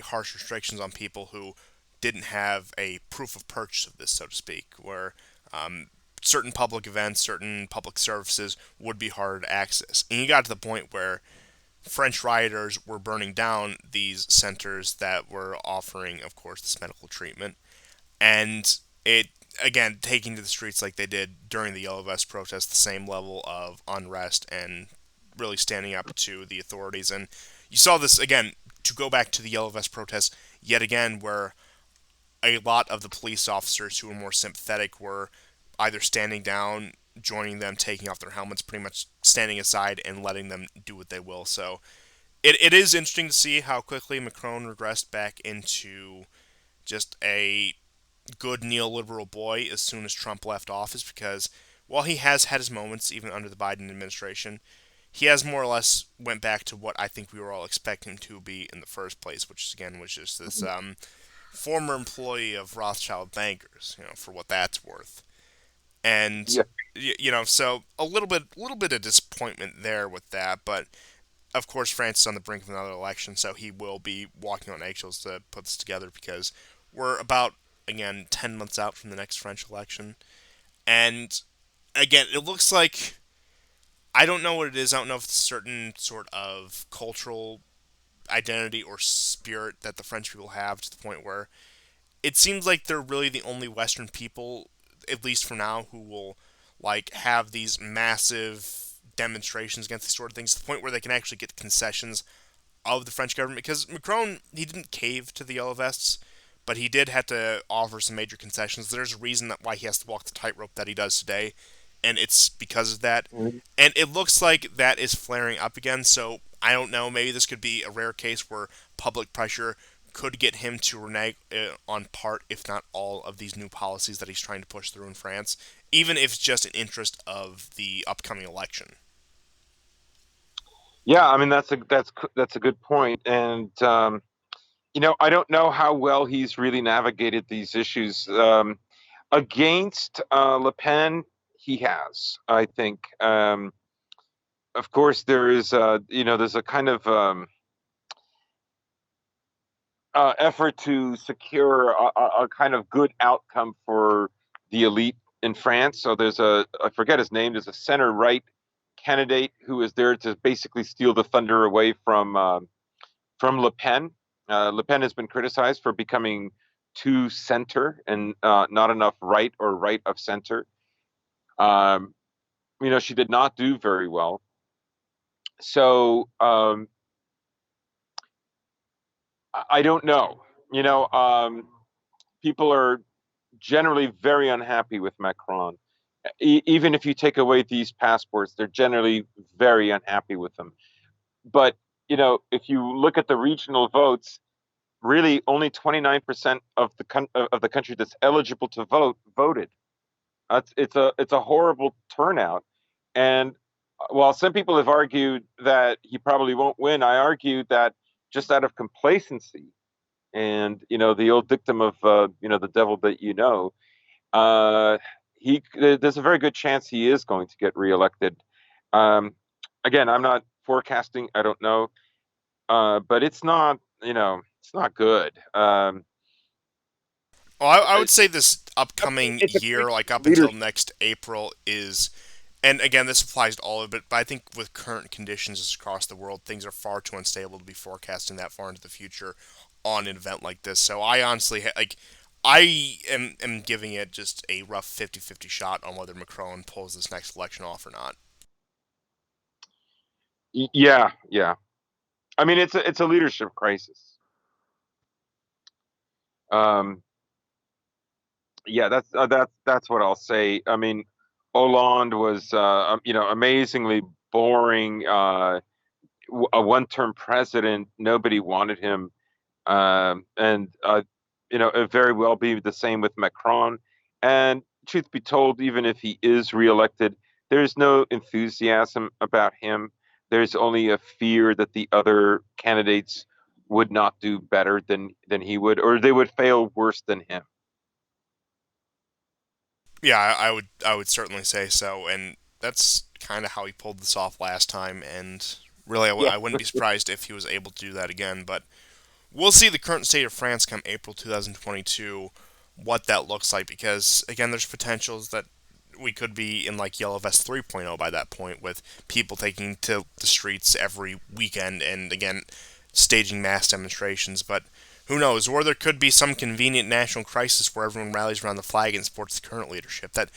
harsh restrictions on people who didn't have a proof of purchase of this, so to speak, where um, certain public events, certain public services would be harder to access. And he got to the point where French rioters were burning down these centers that were offering, of course, this medical treatment. And it, again, taking to the streets like they did during the Yellow Vest protest, the same level of unrest and really standing up to the authorities. And you saw this, again, to go back to the Yellow Vest protest yet again, where a lot of the police officers who were more sympathetic were either standing down, joining them, taking off their helmets, pretty much standing aside and letting them do what they will. So it is interesting to see how quickly Macron regressed back into just a good neoliberal boy as soon as Trump left office, because while he has had his moments even under the Biden administration, he has more or less went back to what I think we were all expecting to be in the first place, which again was just this former employee of Rothschild bankers, for what that's worth. And Yeah, so a little bit of disappointment there with that, but of course France is on the brink of another election, so he will be walking on eggshells to put this together, because we're about, again, 10 months out from the next French election. And again, it looks like, I don't know what it is. I don't know if it's a certain sort of cultural identity or spirit that the French people have, to the point where it seems like they're really the only Western people, at least for now, who will like have these massive demonstrations against these sort of things, to the point where they can actually get concessions of the French government. Because Macron, he didn't cave to the Yellow Vests, but he did have to offer some major concessions. There's a reason that why he has to walk the tightrope that he does today, and it's because of that. mhm. And it looks like that is flaring up again. So I don't know. Maybe this could be a rare case where public pressure could get him to renege on part, if not all, of these new policies that he's trying to push through in France, even if it's just in interest of the upcoming election. Yeah, I mean that's a good point, and I don't know how well he's really navigated these issues. Against Le Pen, he has, I think. Of course, there's a kind of effort to secure a kind of good outcome for the elite in France. So I forget his name, there's a center right candidate who is there to basically steal the thunder away from Le Pen. Le Pen has been criticized for becoming too center and not enough right or right of center. Um, she did not do very well. So I don't know. People are generally very unhappy with Macron. Even if you take away these passports, they're generally very unhappy with them. But if you look at the regional votes, really only 29% of the country that's eligible to vote voted. It's a horrible turnout. And while some people have argued that he probably won't win, I argue that just out of complacency and the old dictum of the devil that uh, there's a very good chance he is going to get reelected. Um, Again, I'm not forecasting. I don't know, but it's not good. Well, I would say this upcoming It's a year, crisis like of up until leadership. next April, is, and again, this applies to all of it, but I think with current conditions across the world, things are far too unstable to be forecasting that far into the future on an event like this. So I honestly, I am giving it just a rough 50-50 shot on whether Macron pulls this next election off or not. Yeah, yeah. I mean, it's a leadership crisis. Um, yeah, that's what I'll say. I mean, Hollande was amazingly boring. A one-term president. Nobody wanted him. And it very well be the same with Macron. And truth be told, even if he is reelected, there's no enthusiasm about him. There's only a fear that the other candidates would not do better than he would, or they would fail worse than him. Yeah, I would certainly say so, and that's kind of how he pulled this off last time. And really, Yeah. I wouldn't be surprised if he was able to do that again. But we'll see the current state of France come April 2022, what that looks like, because again, there's potentials that we could be in like Yellow Vest 3.0 by that point, with people taking to the streets every weekend and again staging mass demonstrations. But who knows? Or there could be some convenient national crisis where everyone rallies around the flag and supports the current leadership. That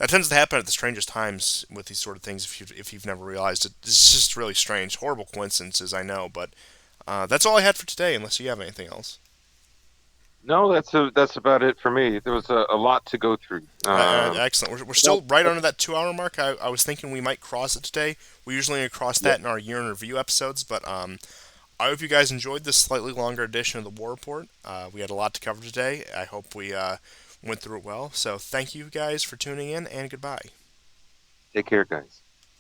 tends to happen at the strangest times with these sort of things. If you've never realized it, it's just really strange, horrible coincidences. I know, but that's all I had for today. Unless you have anything else. No, that's about it for me. There was a lot to go through. Excellent. We're Well, still right under that 2 hour mark. I was thinking we might cross it today. We usually only cross yeah. that in our year in review episodes, but I hope you guys enjoyed this slightly longer edition of the War Report. We had a lot to cover today. I hope we went through it well. So thank you guys for tuning in, and goodbye. Take care, guys.